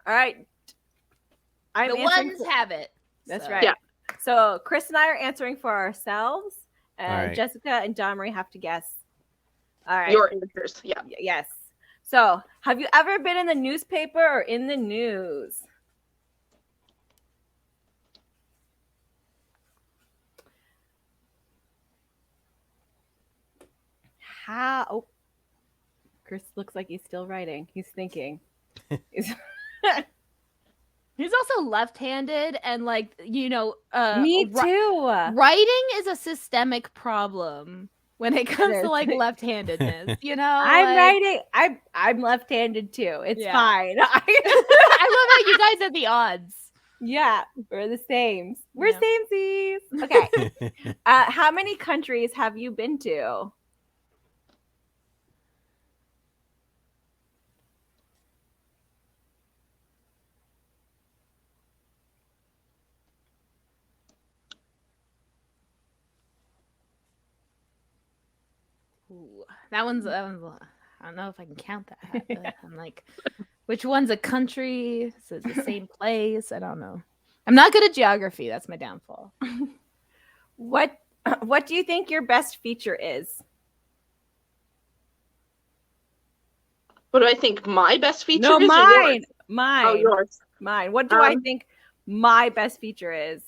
All right. I'm The answering ones for- have it. That's so. right. Yeah. So Chris and I are answering for ourselves, and All right. Jessica and John Marie have to guess. All right. Your answers. Yeah. Yes. So, have you ever been in the newspaper or in the news? How? Oh, Chris looks like he's still writing. He's thinking. He's- He's also left-handed and like, Me ri- too. writing is a systemic problem when it comes is. to like left-handedness, you know? I'm like- writing. I'm left-handed too. It's Yeah. fine. I love how you guys are the odds. Yeah, we're the same. We're Yeah. samesies. Okay. How many countries have you been to? Ooh, that one's. I don't know if I can count that. But I'm like, which one's a country? Is it the same place? I don't know. I'm not good at geography. That's my downfall. What do you think your best feature is? What do I think my best feature No, is? Or mine. yours? Mine. Oh, yours. Mine. What do I think my best feature is?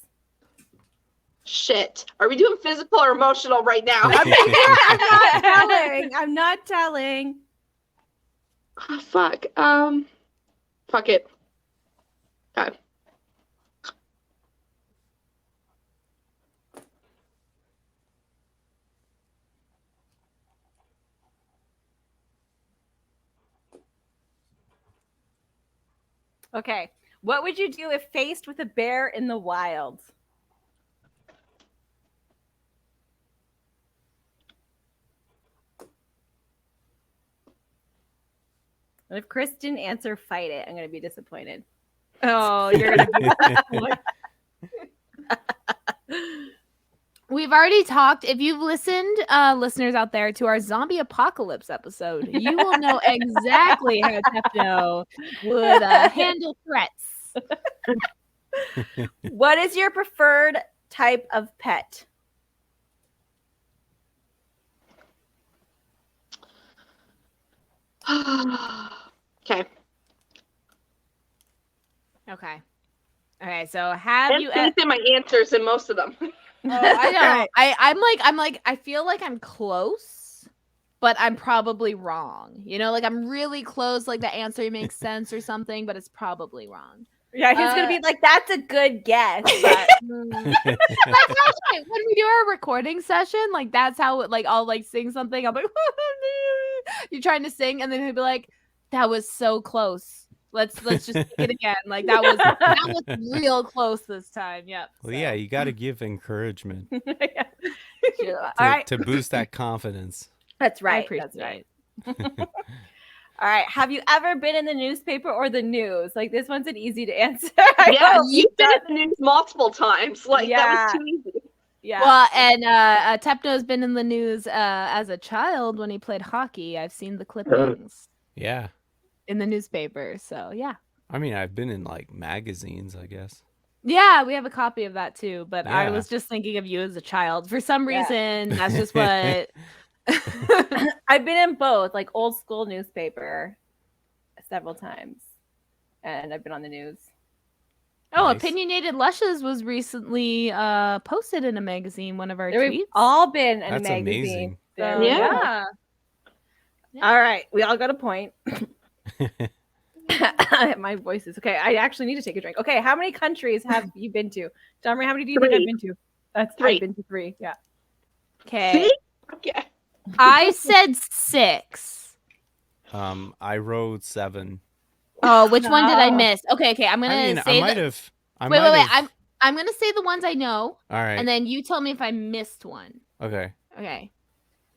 Shit. Are we doing physical or emotional right now? I'm not telling. I'm not telling. Oh, fuck. Fuck it. God. Okay. What would you do if faced with a bear in the wild? And if Chris didn't answer, fight it. I'm going to be disappointed. Oh, you're gonna be. We've already talked. If you've listened, listeners out there, to our zombie apocalypse episode, you will know exactly how Tep No would handle threats. What is your preferred type of pet? Okay. Okay. So have And you? faith in my answers in most of them. Oh, I know. I'm like, I feel like I'm close, but I'm probably wrong. You know, like I'm really close. Like the answer makes sense or something, but it's probably wrong. Yeah, he's going to be like, that's a good guess. But That's actually when we do our recording session. Like that's how like I'll like sing something. I'm like, you're trying to sing, and then he'll be like, "That was so close. Let's just sing it again." Like that was real close this time. Yep. Well, yeah, you got to give encouragement All right. to boost that confidence. That's right. I appreciate That's right. it. All right. Have you ever been in the newspaper or the news? Like this one's an easy to answer. Yeah, you've been in the news multiple times. Like that was too easy. Yeah. Well, and Tep No's been in the news as a child when he played hockey. I've seen the clippings Yeah. in the newspaper. So yeah. I mean, I've been in like magazines, I guess. Yeah, we have a copy of that too. But I Yeah. was just thinking of you as a child. For some reason, that's just what. I've been in both, like old school newspaper several times. And I've been on the news. Oh, Nice. Opinionated Lushes was recently posted in a magazine, one of our We've tweets. all been in That's a magazine. amazing. So, Yeah. All right. We all got a point. My voice is okay. I actually need to take a drink. Okay. How many countries have you been to? John Marie, how many do you think I've been to? That's 3. I've been to 3. Yeah. Okay. Okay. I said 6. I rode 7. Oh, which one did I miss? Okay. I'm gonna I mean, say I might the- have. Wait. I'm gonna say the ones I know, All right. and then you tell me if I missed one. Okay. Okay.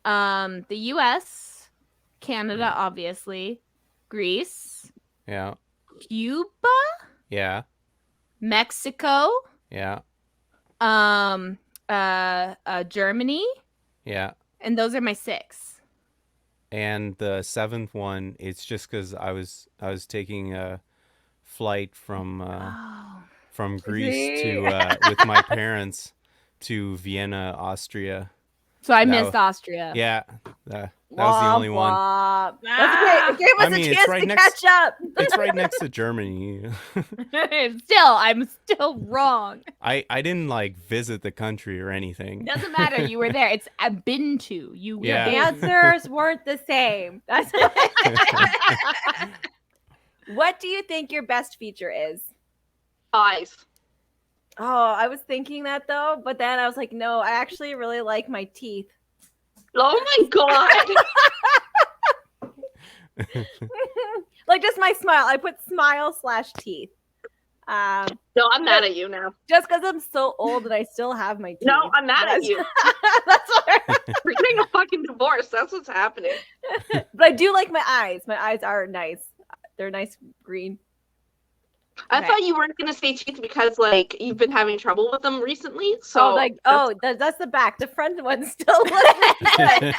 The U.S., Canada, obviously, Greece, Yeah. Cuba, Yeah. Mexico, Yeah. Germany, Yeah. and those are my 6. And the 7th one, it's just because I was taking a flight from Greece to with my parents to Vienna, Austria. So I That missed wa- Austria. Yeah, that was the only one. That's okay. It gave us I mean, a it's chance right to next- catch up. It's right next to Germany. I'm still wrong. I didn't like visit the country or anything. Doesn't matter. You were there. It's I've been to. You Yeah. The answers weren't the same. That's What do you think your best feature is? Eyes. Oh, I was thinking that though, but then I was like, no, I actually really like my teeth. Oh my god. Like just my smile. I put smile/teeth. No, I'm mad at you now. Just because I'm so old and I still have my teeth. No, I'm mad at you. That's why. We're getting a fucking divorce. That's what's happening. But I do like my eyes. My eyes are nice. They're nice green. I thought you weren't gonna say teeth because like you've been having trouble with them recently. So that's the back. The front one's still looking good.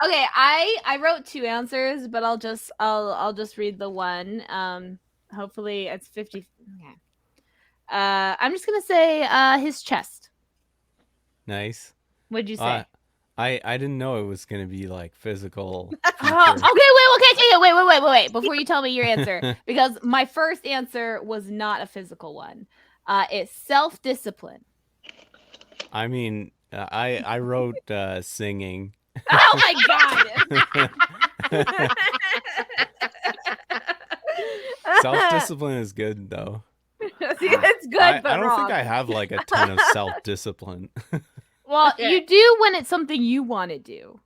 Okay, I wrote 2 answers, but I'll just read the one. Hopefully it's 50. Okay. I'm just gonna say his chest. Nice. What'd you say? I didn't know it was gonna be like physical. Okay, wait. Before you tell me your answer, because my first answer was not a physical one. It's self-discipline. I mean, I wrote singing. Oh my god! Self-discipline is good though. See, it's good, I but don't wrong. think I have like a ton of self-discipline. Well, you do when it's something you want to do.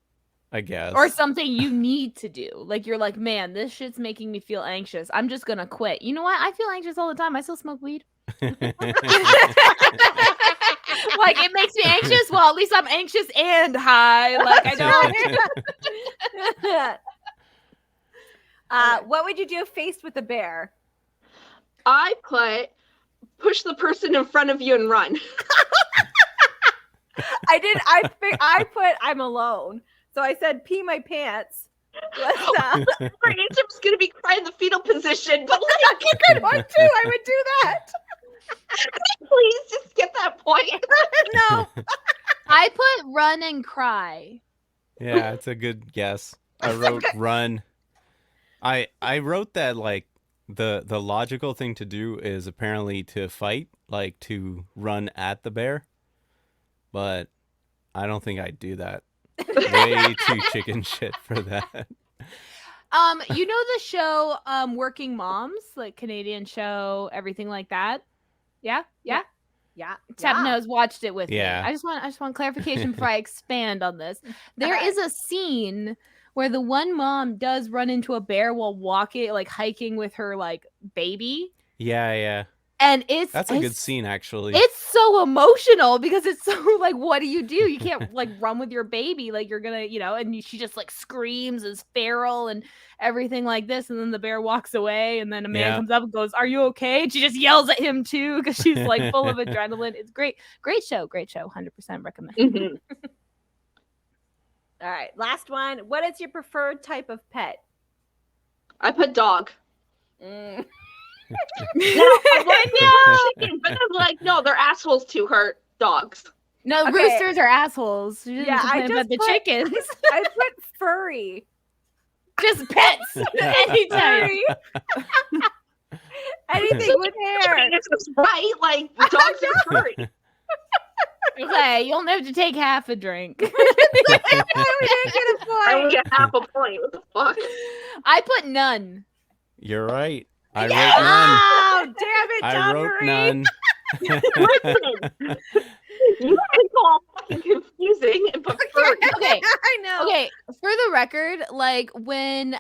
I guess. Or something you need to do. Like, you're like, man, this shit's making me feel anxious. I'm just gonna quit. You know what? I feel anxious all the time. I still smoke weed. Like, it makes me anxious. Well, at least I'm anxious and high. Like, I don't. What would you do if faced with a bear? I put push the person in front of you and run. I put I'm alone. So I said pee my pants. My answer was gonna be cry in the fetal position, but like a good one too. I would do that. Please just skip that point. No. I put run and cry. Yeah, it's a good guess. I wrote run. I wrote that like the logical thing to do is apparently to fight, like to run at the bear. But I don't think I'd do that. Way too chicken shit for that. You know the show Working Moms, like Canadian show, everything like that? Yeah. Tep No's watched it with me. I just want clarification before I expand on this. There is a scene where the one mom does run into a bear while hiking with her like baby. Yeah. And that's a good scene, actually. It's so emotional because it's so like, what do? You can't like run with your baby, like you're gonna, and she just like screams as feral and everything like this, and then the bear walks away, and then a man comes up and goes, "Are you okay?" And she just yells at him too because she's like full of adrenaline. It's great show, 100% recommend. Mm-hmm. All right, last one. What is your preferred type of pet? I put dog. No, chicken, but I'm like, no, their assholes too hurt dogs. No, roosters are assholes. I just put the chickens. I put furry. Just pets. Anytime. Anything with hair. Right? Like dogs are furry. Okay, you'll have to take half a drink. We didn't get a point. I only get half a point. What the fuck? I put none. You're right. I wrote none. Oh, damn it, I John wrote Marie. none. Listen, you guys go all fucking confusing and put furry. Okay. I know. Okay, for the record, like when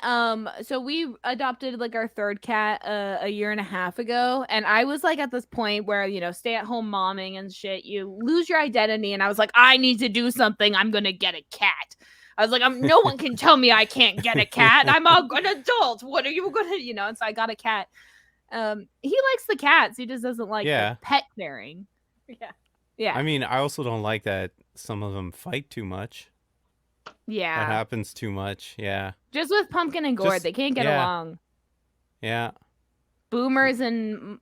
so we adopted like our third cat a year and a half ago, and I was like at this point where stay at home momming and shit, you lose your identity, and I was like, I need to do something. I'm gonna get a cat. I was like, no one can tell me I can't get a cat. I'm an adult. What are you gonna, And so I got a cat. He likes the cats. He just doesn't like the pet caring. Yeah. I mean, I also don't like that some of them fight too much. Yeah. That happens too much. Yeah. Just with Pumpkin and Gord, they can't get along. Yeah. Boomers and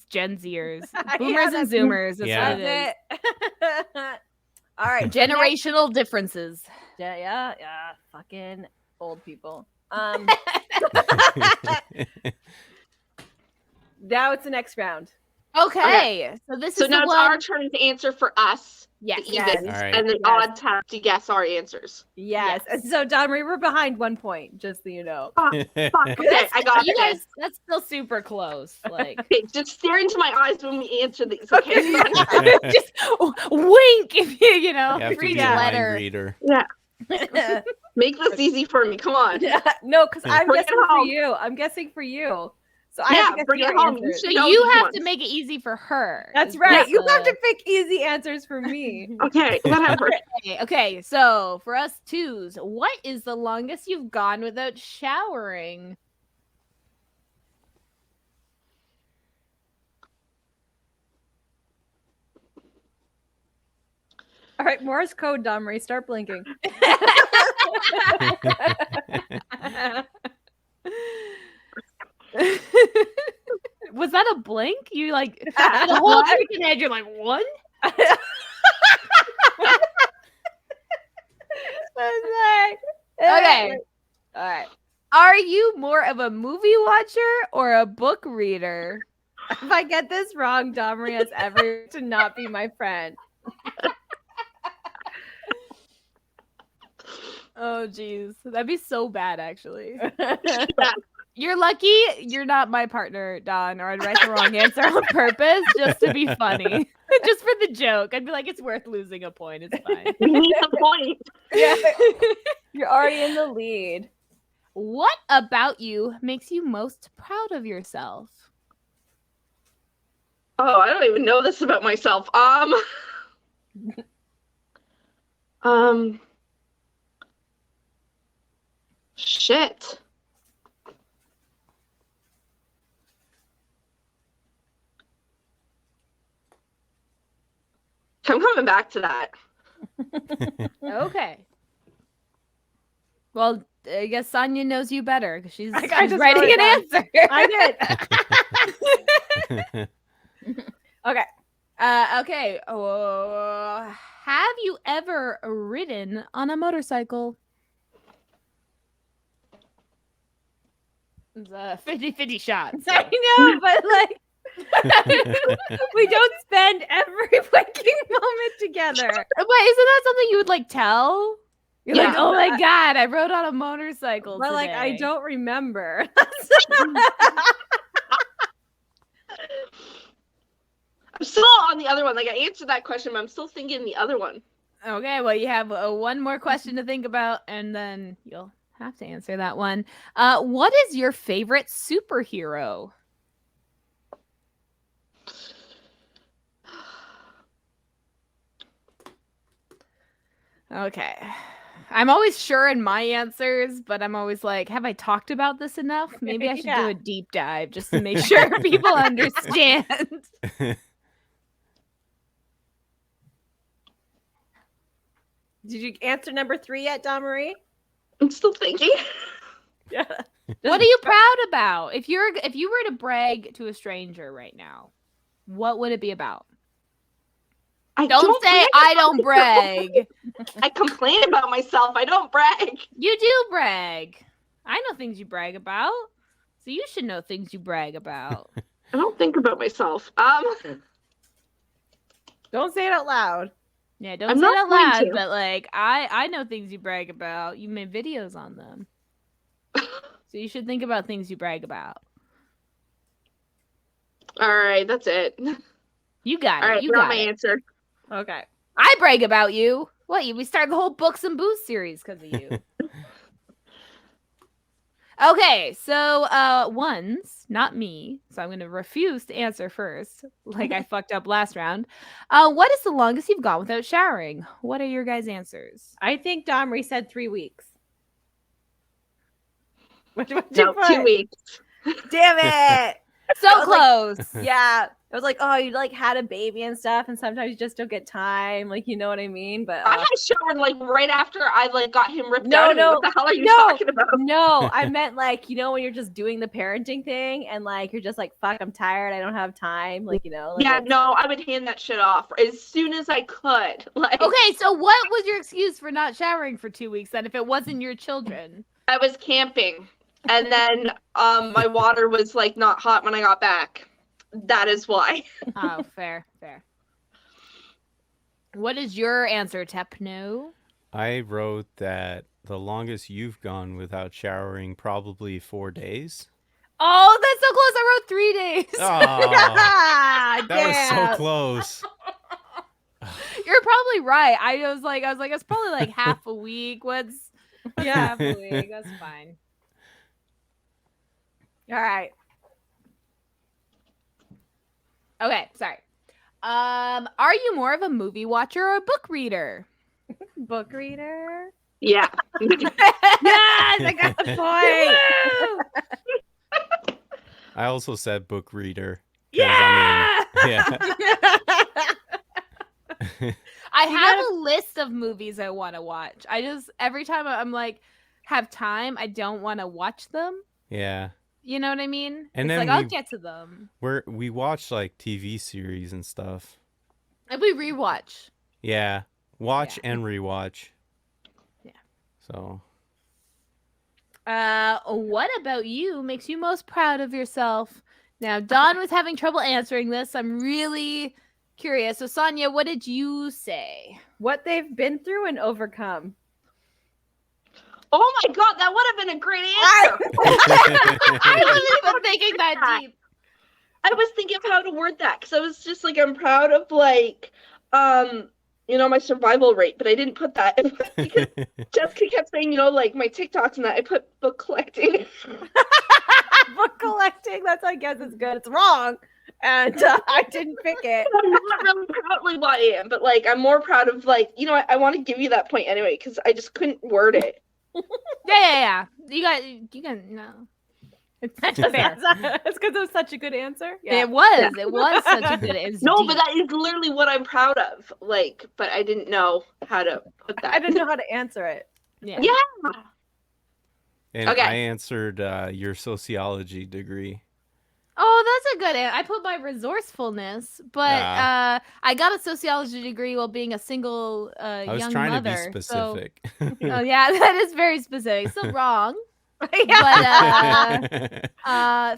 Gen Zers. Boomers and Zoomers. That's what it is. All right. Generational differences. Yeah. Fucking old people. Now it's the next round. Okay. So this is now the it's our turn to answer for us. Yes. The evens, Right. and the odds have to guess our answers. Yes. And so, Don Marie, we're behind 1 point, just so you know. Fuck. Okay, I got you it. guys. That's still super close. Like, Okay, just stare into my eyes when we answer these. Okay. just wink if you You have to read be the a letter. mind reader. Yeah. Make this easy for me. Come on. No, because I'm Bring it guessing for home. you. I'm guessing for you. So I have to guess bring your it home. answers. So know you these have ones. to make it easy for her. That's is right. what You have the- to pick easy answers for me. Okay, whatever. Okay, so for us twos, what is the longest you've gone without showering? All right, Morse code, Domri. Start blinking. Was that a blink? You like the whole freaking head? You're like, what? Okay. All right. Are you more of a movie watcher or a book reader? If I get this wrong, Domri has every to not be my friend. Oh, geez. That'd be so bad, actually. Yeah. You're lucky you're not my partner, Don, or I'd write the wrong answer on purpose just to be funny. Just for the joke. I'd be like, it's worth losing a point. It's fine. We need a point. Yeah. You're already in the lead. What about you makes you most proud of yourself? Oh, I don't even know this about myself. Shit. I'm coming back to that. Okay. Well, I guess Sonia knows you better because she's I writing just wrote it an down. answer. I did. Okay. Okay. Have you ever ridden on a motorcycle? It's a 50-50 shot. So. I know, but like we don't spend every waking moment together. Wait, isn't that something you would like tell? You're like, Yeah. oh my god, I rode on a motorcycle But like I today." don't remember. I'm still on the other one. Like I answered that question, but I'm still thinking the other one. Okay, well, you have one more question to think about, and then you'll have to answer that one. What is your favorite superhero? Okay. I'm always sure in my answers, but I'm always like, have I talked about this enough? Maybe I should do a deep dive just to make sure people understand. Did you answer number 3 yet, Domri? I'm still thinking. Yeah. What are you proud about? If you were to brag to a stranger right now, what would it be about? Don't say I don't brag. I complain about myself. I don't brag. You do brag. I know things you brag about. So you should know things you brag about. I don't think about myself. Don't say it out loud. Yeah, don't I'm say not it out going loud, to. but like I know things you brag about. You made videos on them. So you should think about things you brag about. All right, that's it. You got All it. right, You got got my it. answer. Okay. I brag about you. What? We started the whole books and booze series because of you. Okay, so ones, not me. So I'm going to refuse to answer first, like I fucked up last round. What is the longest you've gone without showering? What are your guys' answers? I think Domri said 3 weeks. What'd you No, put? 2 weeks. Damn it. So I was like, close. Yeah. I was like, oh, you like had a baby and stuff, and sometimes you just don't get time. Like, you know what I mean? But I had showered like right after I like got him ripped No, out of me. no, What the hell are you no. talking about? no, I meant like, you know, when you're just doing the parenting thing and like you're just like, fuck, I'm tired, I don't have time. Like, you know, like, Yeah, no, I would hand that shit off as soon as I could. Like, Okay, so what was your excuse for not showering for 2 weeks then if it wasn't your children? I was camping, and then my water was like not hot when I got back. That is why. Oh, fair. What is your answer, Tep No? I wrote that the longest you've gone without showering probably 4 days. Oh, that's so close. I wrote 3 days. Oh, that was damn. so close. You're probably right. I was like, it's probably like half a week. What's half a week? That's fine. All right. Okay, sorry. Are you more of a movie watcher or a book reader? Book reader. Yeah. Yes, I got the point. I also said book reader. 'cause, Yeah! I mean, yeah. I I have a list of movies I want to watch. I just every time I'm like have time, I don't want to watch them. Yeah. You know what I mean? And it's then like I'll get to them. We watch like TV series and stuff. If we rewatch. Yeah. Watch and rewatch. Yeah. So. What about you makes you most proud of yourself? Now, Dawn was having trouble answering this. I'm really curious. So, Sonia, what did you say? What they've been through and overcome. Oh my god, that would have been a great answer. I wasn't even thinking that deep. I was thinking of how to word that because I was just like, I'm proud of like, my survival rate, but I didn't put that because Jessica kept saying, like my TikToks and that. I put book collecting. Book collecting. That's, I guess, it's good. It's wrong, and I didn't pick it. I'm not really proud of what I am, but like I'm more proud of like, I want to give you that point anyway because I just couldn't word it. Yeah. You got no. It's fair. It's because it was such a good answer. Yeah. It was such a good answer. No, but that is literally what I'm proud of. Like, but I didn't know how to put that. I didn't know how to answer it. Yeah. And Okay. I answered your sociology degree. Oh, that's a good answer. I put my resourcefulness, but I got a sociology degree while being a single young mother. I was trying to be specific. So, oh yeah, that is very specific. Still wrong. But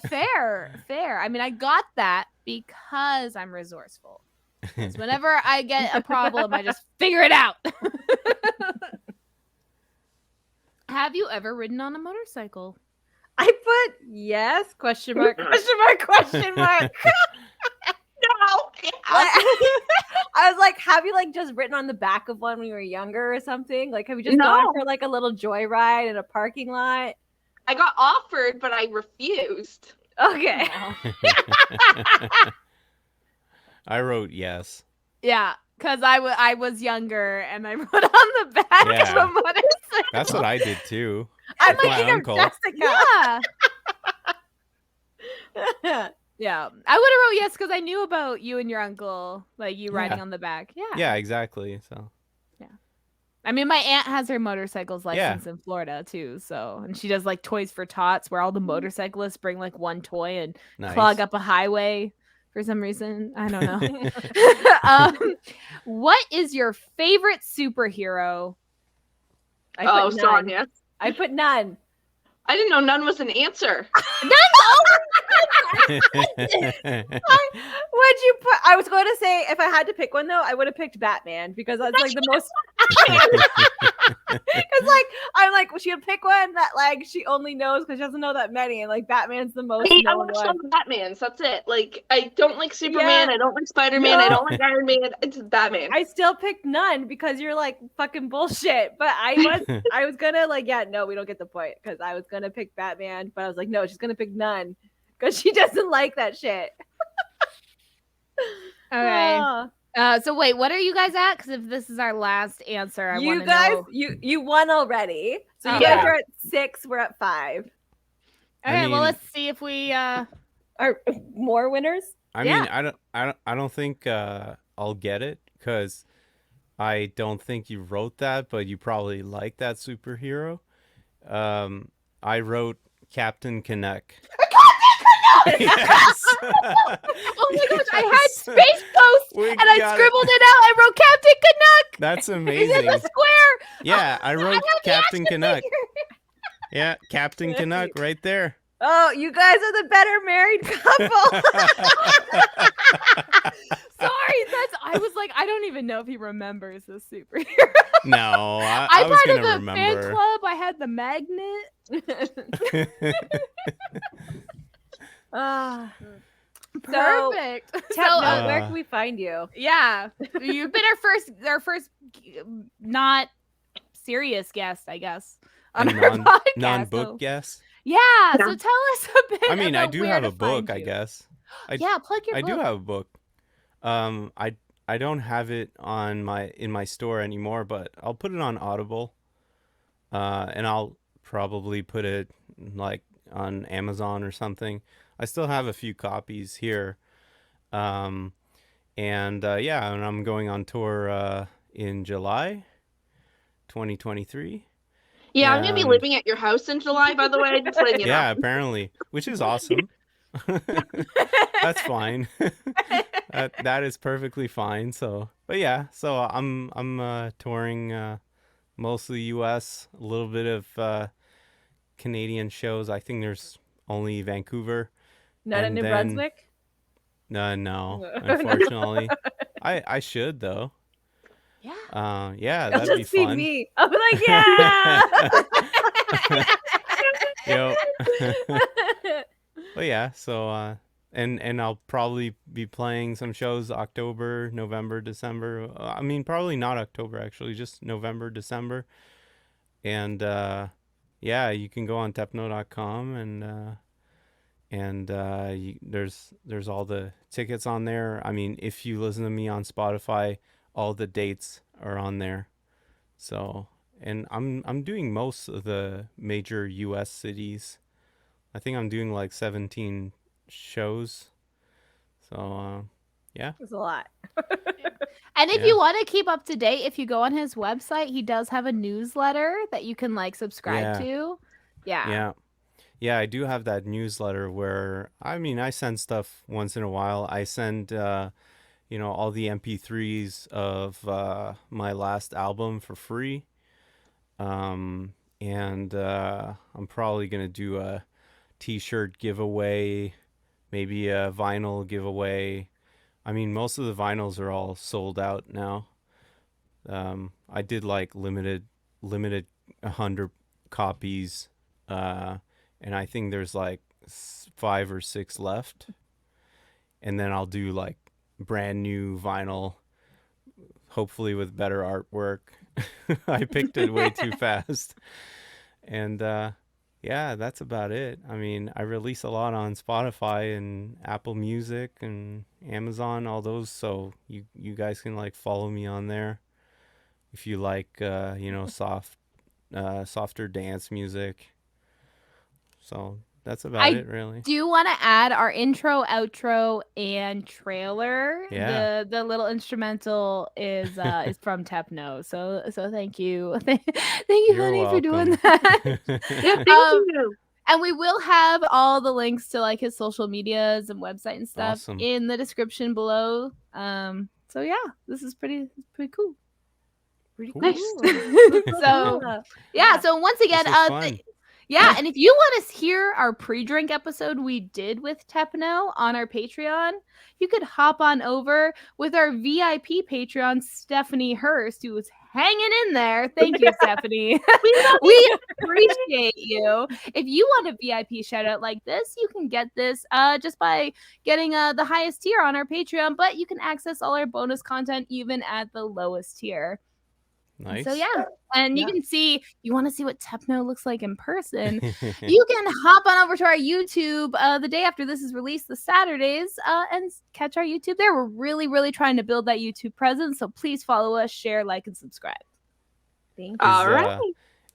fair. I mean, I got that because I'm resourceful. Because whenever I get a problem, I just figure it out. Have you ever ridden on a motorcycle? I put yes, question mark, question mark, question mark. No. I was like, have you like just written on the back of one when you were younger or something? Like, have you just gone for like a little joyride in a parking lot? I got offered, but I refused. Okay. I wrote yes. Yeah, because I was younger and I rode on the back of a motorcycle. That's what I did too. I'm With like, my uncle. Yeah. Yeah. I would have wrote yes because I knew about you and your uncle, like you riding on the back. Yeah. Yeah, exactly. So. I mean, my aunt has her motorcycles license in Florida too, and she does like Toys for Tots, where all the motorcyclists bring like one toy and clog up a highway for some reason. I don't know. What is your favorite superhero? Sonia. I put none. I didn't know none was an answer. What'd you put? I was going to say if I had to pick one though, I would have picked Batman because that's like the most. Because like I'm like, well, she would pick one that like she only knows because she doesn't know that many, and like Batman's the most. I watch some Batmans. That's it. Like I don't like Superman. Yeah. I don't like Spider-Man. I don't like Iron Man. It's Batman. I still picked none because you're like fucking bullshit. But I was gonna like, yeah, no, we don't get the point because I was gonna pick Batman, but I was like, no, she's gonna pick none because she doesn't like that shit. Okay. So wait, what are you guys at? Because if this is our last answer, I want to know. You won already. So you guys are at 6. We're at 5. Okay, well let's see if we are more winners. I mean, I don't think I'll get it because I don't think you wrote that, but you probably like that superhero. I wrote Captain Canuck. Yes. Oh my gosh, I had Space Ghost and I scribbled it out. I wrote Captain Canuck. That's amazing. He's in the square. Yeah, I wrote Captain Canuck. Yeah, Captain Canuck right there. Oh, you guys are the better married couple. Sorry, I was like, I don't even know if he remembers this superhero. No, I was part of gonna the remember. fan club. I had the magnet. Perfect. Tep No, where can we find you? Yeah, you've been our first not serious guest, I guess, on our podcast. Non-book guest. Yeah, so tell us a bit. I mean, I do have a book, I guess. Yeah, plug your book. I do have a book. I don't have it in my store anymore, but I'll put it on Audible. And I'll probably put it like on Amazon or something. I still have a few copies here. And I'm going on tour in July 2023. Yeah, I'm gonna be And- living at your house in July, by the way. Just letting you know. Yeah, apparently, which is awesome. That's fine. That is perfectly fine. So, but yeah, so I'm touring mostly U.S., a little bit of Canadian shows. I think there's only Vancouver. Not in and New then- Brunswick. No, unfortunately. I should though. Yeah. Yeah, It'll that'd be just be fun. me. I'll be like, yeah. Yep. But yeah, so and I'll probably be playing some shows October, November, December. I mean, probably not October actually, just November, December. And yeah, you can go on tepno.com and there's all the tickets on there. I mean, if you listen to me on Spotify, all the dates are on there. So, and I'm doing most of the major US cities. I think I'm doing like 17 shows. So, yeah. It's a lot. And if Yeah. you want to keep up to date, if you go on his website, he does have a newsletter that you can like subscribe Yeah. to. Yeah. Yeah, I do have that newsletter where, I mean, I send stuff once in a while. I send, all the MP3s of my last album for free. And I'm probably going to do a t-shirt giveaway, maybe a vinyl giveaway. I mean, most of the vinyls are all sold out now. I did like limited 100 copies, and I think there's like 5 or 6 left. And then I'll do like brand new vinyl, hopefully with better artwork. I picked it way too fast. And yeah, that's about it. I mean, I release a lot on Spotify and Apple Music and Amazon, all those. So you guys can like follow me on there if you like, softer dance music. So that's about it, really. Do you want to add our intro, outro, and trailer? Yeah. The little instrumental is from Tep No. So thank you, thank you, You're honey, for doing welcome. that. Yeah, thank you. And we will have all the links to like his social medias and website and stuff Awesome. in the description below. So yeah, this is pretty cool. Pretty Nice. cool. So yeah, so once again, This was fun. yeah, and if you want to hear our pre-drink episode we did with Tep No on our Patreon, you could hop on over with our VIP Patreon, Stephanie Hurst, who was hanging in there. Thank you, Stephanie. We appreciate you. If you want a VIP shout out like this, you can get this just by getting the highest tier on our Patreon, but you can access all our bonus content even at the lowest tier. Nice. So yeah, and you Yeah. can see, you want to see what Tep No looks like in person, you can hop on over to our YouTube the day after this is released, the Saturdays, and catch our YouTube there. We're really, really trying to build that YouTube presence, so please follow us, share, like, and subscribe. Thank you. All right.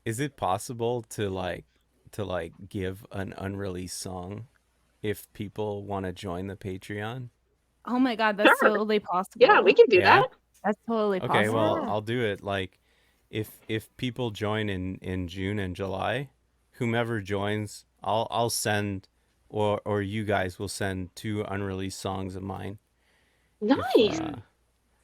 Is it possible to give an unreleased song if people want to join the Patreon? Oh my God, that's Sure. totally possible. Yeah, we can do Yeah. that. That's totally possible. Okay, well, I'll do it. Like, if people join in June and July, whomever joins, I'll send, or you guys will send 2 unreleased songs of mine. Nice. If,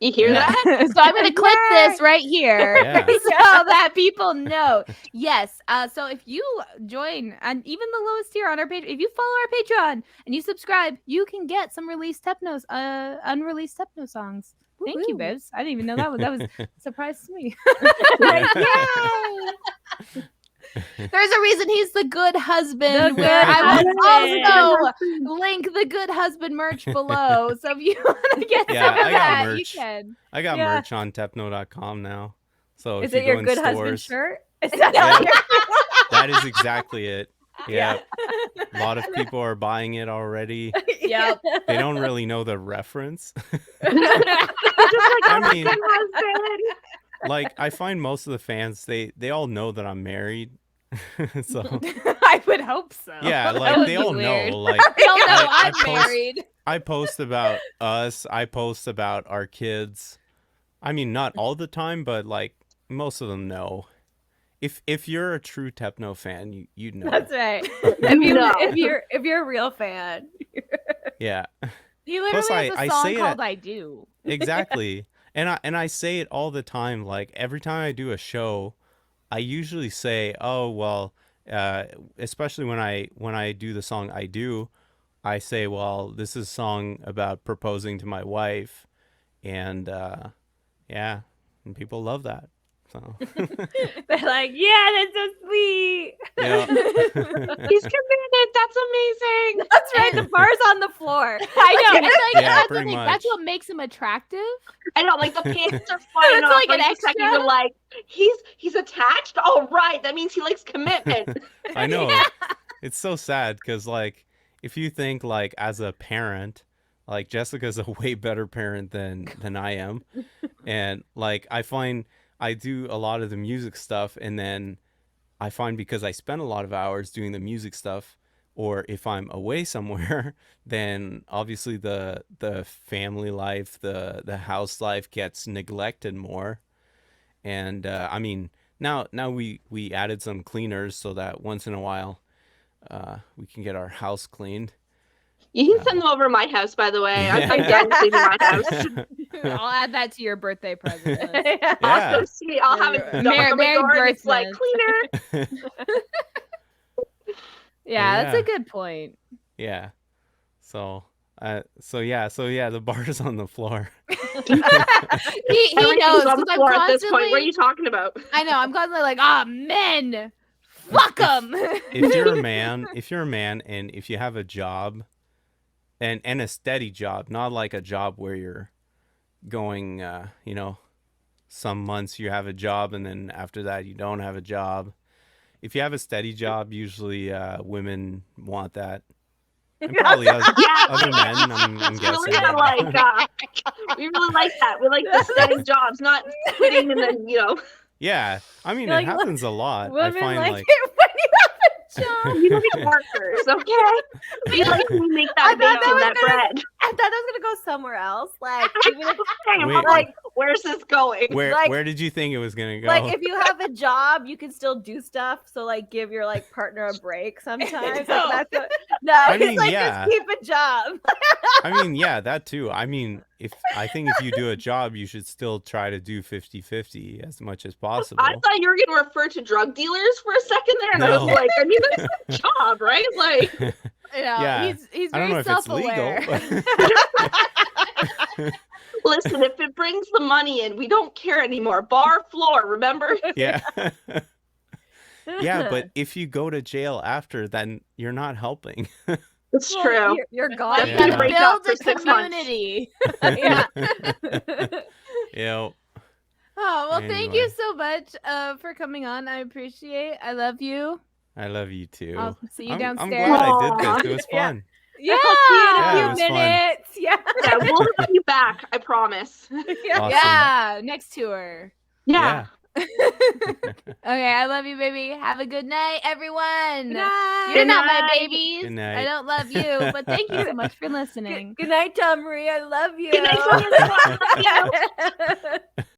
You hear yeah. that? So I'm going to clip this right here Yeah. so that people know. Yes. So if you join, and even the lowest tier on our page, if you follow our Patreon and you subscribe, you can get some released unreleased Tep No songs. Thank you, Woohoo. babes. I didn't even know that was a surprise to me. Yay! There's a reason he's the good husband, The where good I will husband. also link the good husband merch below. So if you want to get Yeah, some of I got that, you merch. can. I got Yeah. merch on tepno.com now. So Is if it you your go in good stores, husband shirt? Is Yeah. that that is exactly it. Yeah. Yeah. A lot of people are buying it already. Yep. They don't really know the reference. I I mean, like, I find most of the fans, they all know that I'm married. So I would hope so. yeah, That like would they be all weird. know. Like They all know I I'm post- married. I post about us. I post about our kids. I mean, not all the time, but like most of them know. If you're a true Tep No fan, you'd know. That's right. No. If you're a real fan. Yeah. He literally Plus, has a I song say called it "I Do." exactly, and I say it all the time. Like every time I do a show, I usually say, "Oh well," uh, especially when I do the song "I Do," I say, "Well, this is a song about proposing to my wife," and yeah, and people love that. So They're like, yeah, that's so sweet. yeah, He's committed. That's amazing. That's right. The bar's on the floor. I know. It's like, Yeah, that's, pretty the thing. That's much. what makes him attractive. I know, like the pants are flying It's off. like an Right the second extra. you're like, he's attached. All right, that means he likes commitment. I know. It's so sad because like if you think like as a parent, like Jessica's a way better parent than I am, and like I find I do a lot of the music stuff, and then I find because I spend a lot of hours doing the music stuff, or if I'm away somewhere, then obviously the family life, the house life gets neglected more. And I mean, now we added some cleaners so that once in a while we can get our house cleaned. You can send them over to my house, by the way. Yeah. I'm down to clean my house. I'll add that to your birthday present list. Yeah. Yeah. Also, see, I'll have it Merry- on my Merry door, and it's like Birthmas. cleaner. Yeah, that's Yeah. a good point. Yeah. So yeah, the bar's on the floor. He Everything's knows on the because I'm floor at this point. What are constantly. you talking about? I know. I'm constantly like, men, fuck them. If you're a man and if you have a job and a steady job, not like a job where you're going some months you have a job and then after that you don't have a job. If you have a steady job, usually women want that. And probably other men, I'm guessing. We really like that. We like the steady jobs, not quitting and then, Yeah, I mean, You're it like, happens a lot. I Women find like like it when you have a job. we look at workers, okay? We like when we make I that thought that bacon, was that bread. I thought I was gonna go somewhere else. Like, even if, Wait. like, Where's this going? where did you think it was gonna go? like if you have a job, you can still do stuff. So like, give your like partner a break sometimes. No. Like, that's no. I It's mean, like yeah. just keep a job. I mean, yeah, that too. I mean, I think if you do a job, you should still try to do 50-50 as much as possible. I thought you were going to refer to drug dealers for a second there, and I was No. like, I mean, that's a job, right? Like, Yeah. he's I don't very know if it's legal. self-aware. But listen, if it brings the money in, we don't care anymore. Bar floor, remember? yeah. Yeah, but if you go to jail after, then you're not helping. It's Well, true. You're gone. But Yeah. you gotta Break up build for a 6 months. community. Yeah. Yeah. Oh, well, thank you Anyway. so much for coming on. I appreciate. I love you. I love you too. I'll see you I'm downstairs. glad I did Aw. this. It was Yeah. fun. Yeah. I'll see you in Yeah, a it few was fun. minutes. Yeah. Yeah, we'll have you back, I promise. Yeah. Awesome. Yeah, next tour. Yeah. Okay, I love you, baby. Have a good night, everyone. Good night. You're Good not my night. babies. Good night. I don't love you, but thank you so much for listening. Good night, Tom Marie. I love you. Good night, Sonia. I love you. Yeah.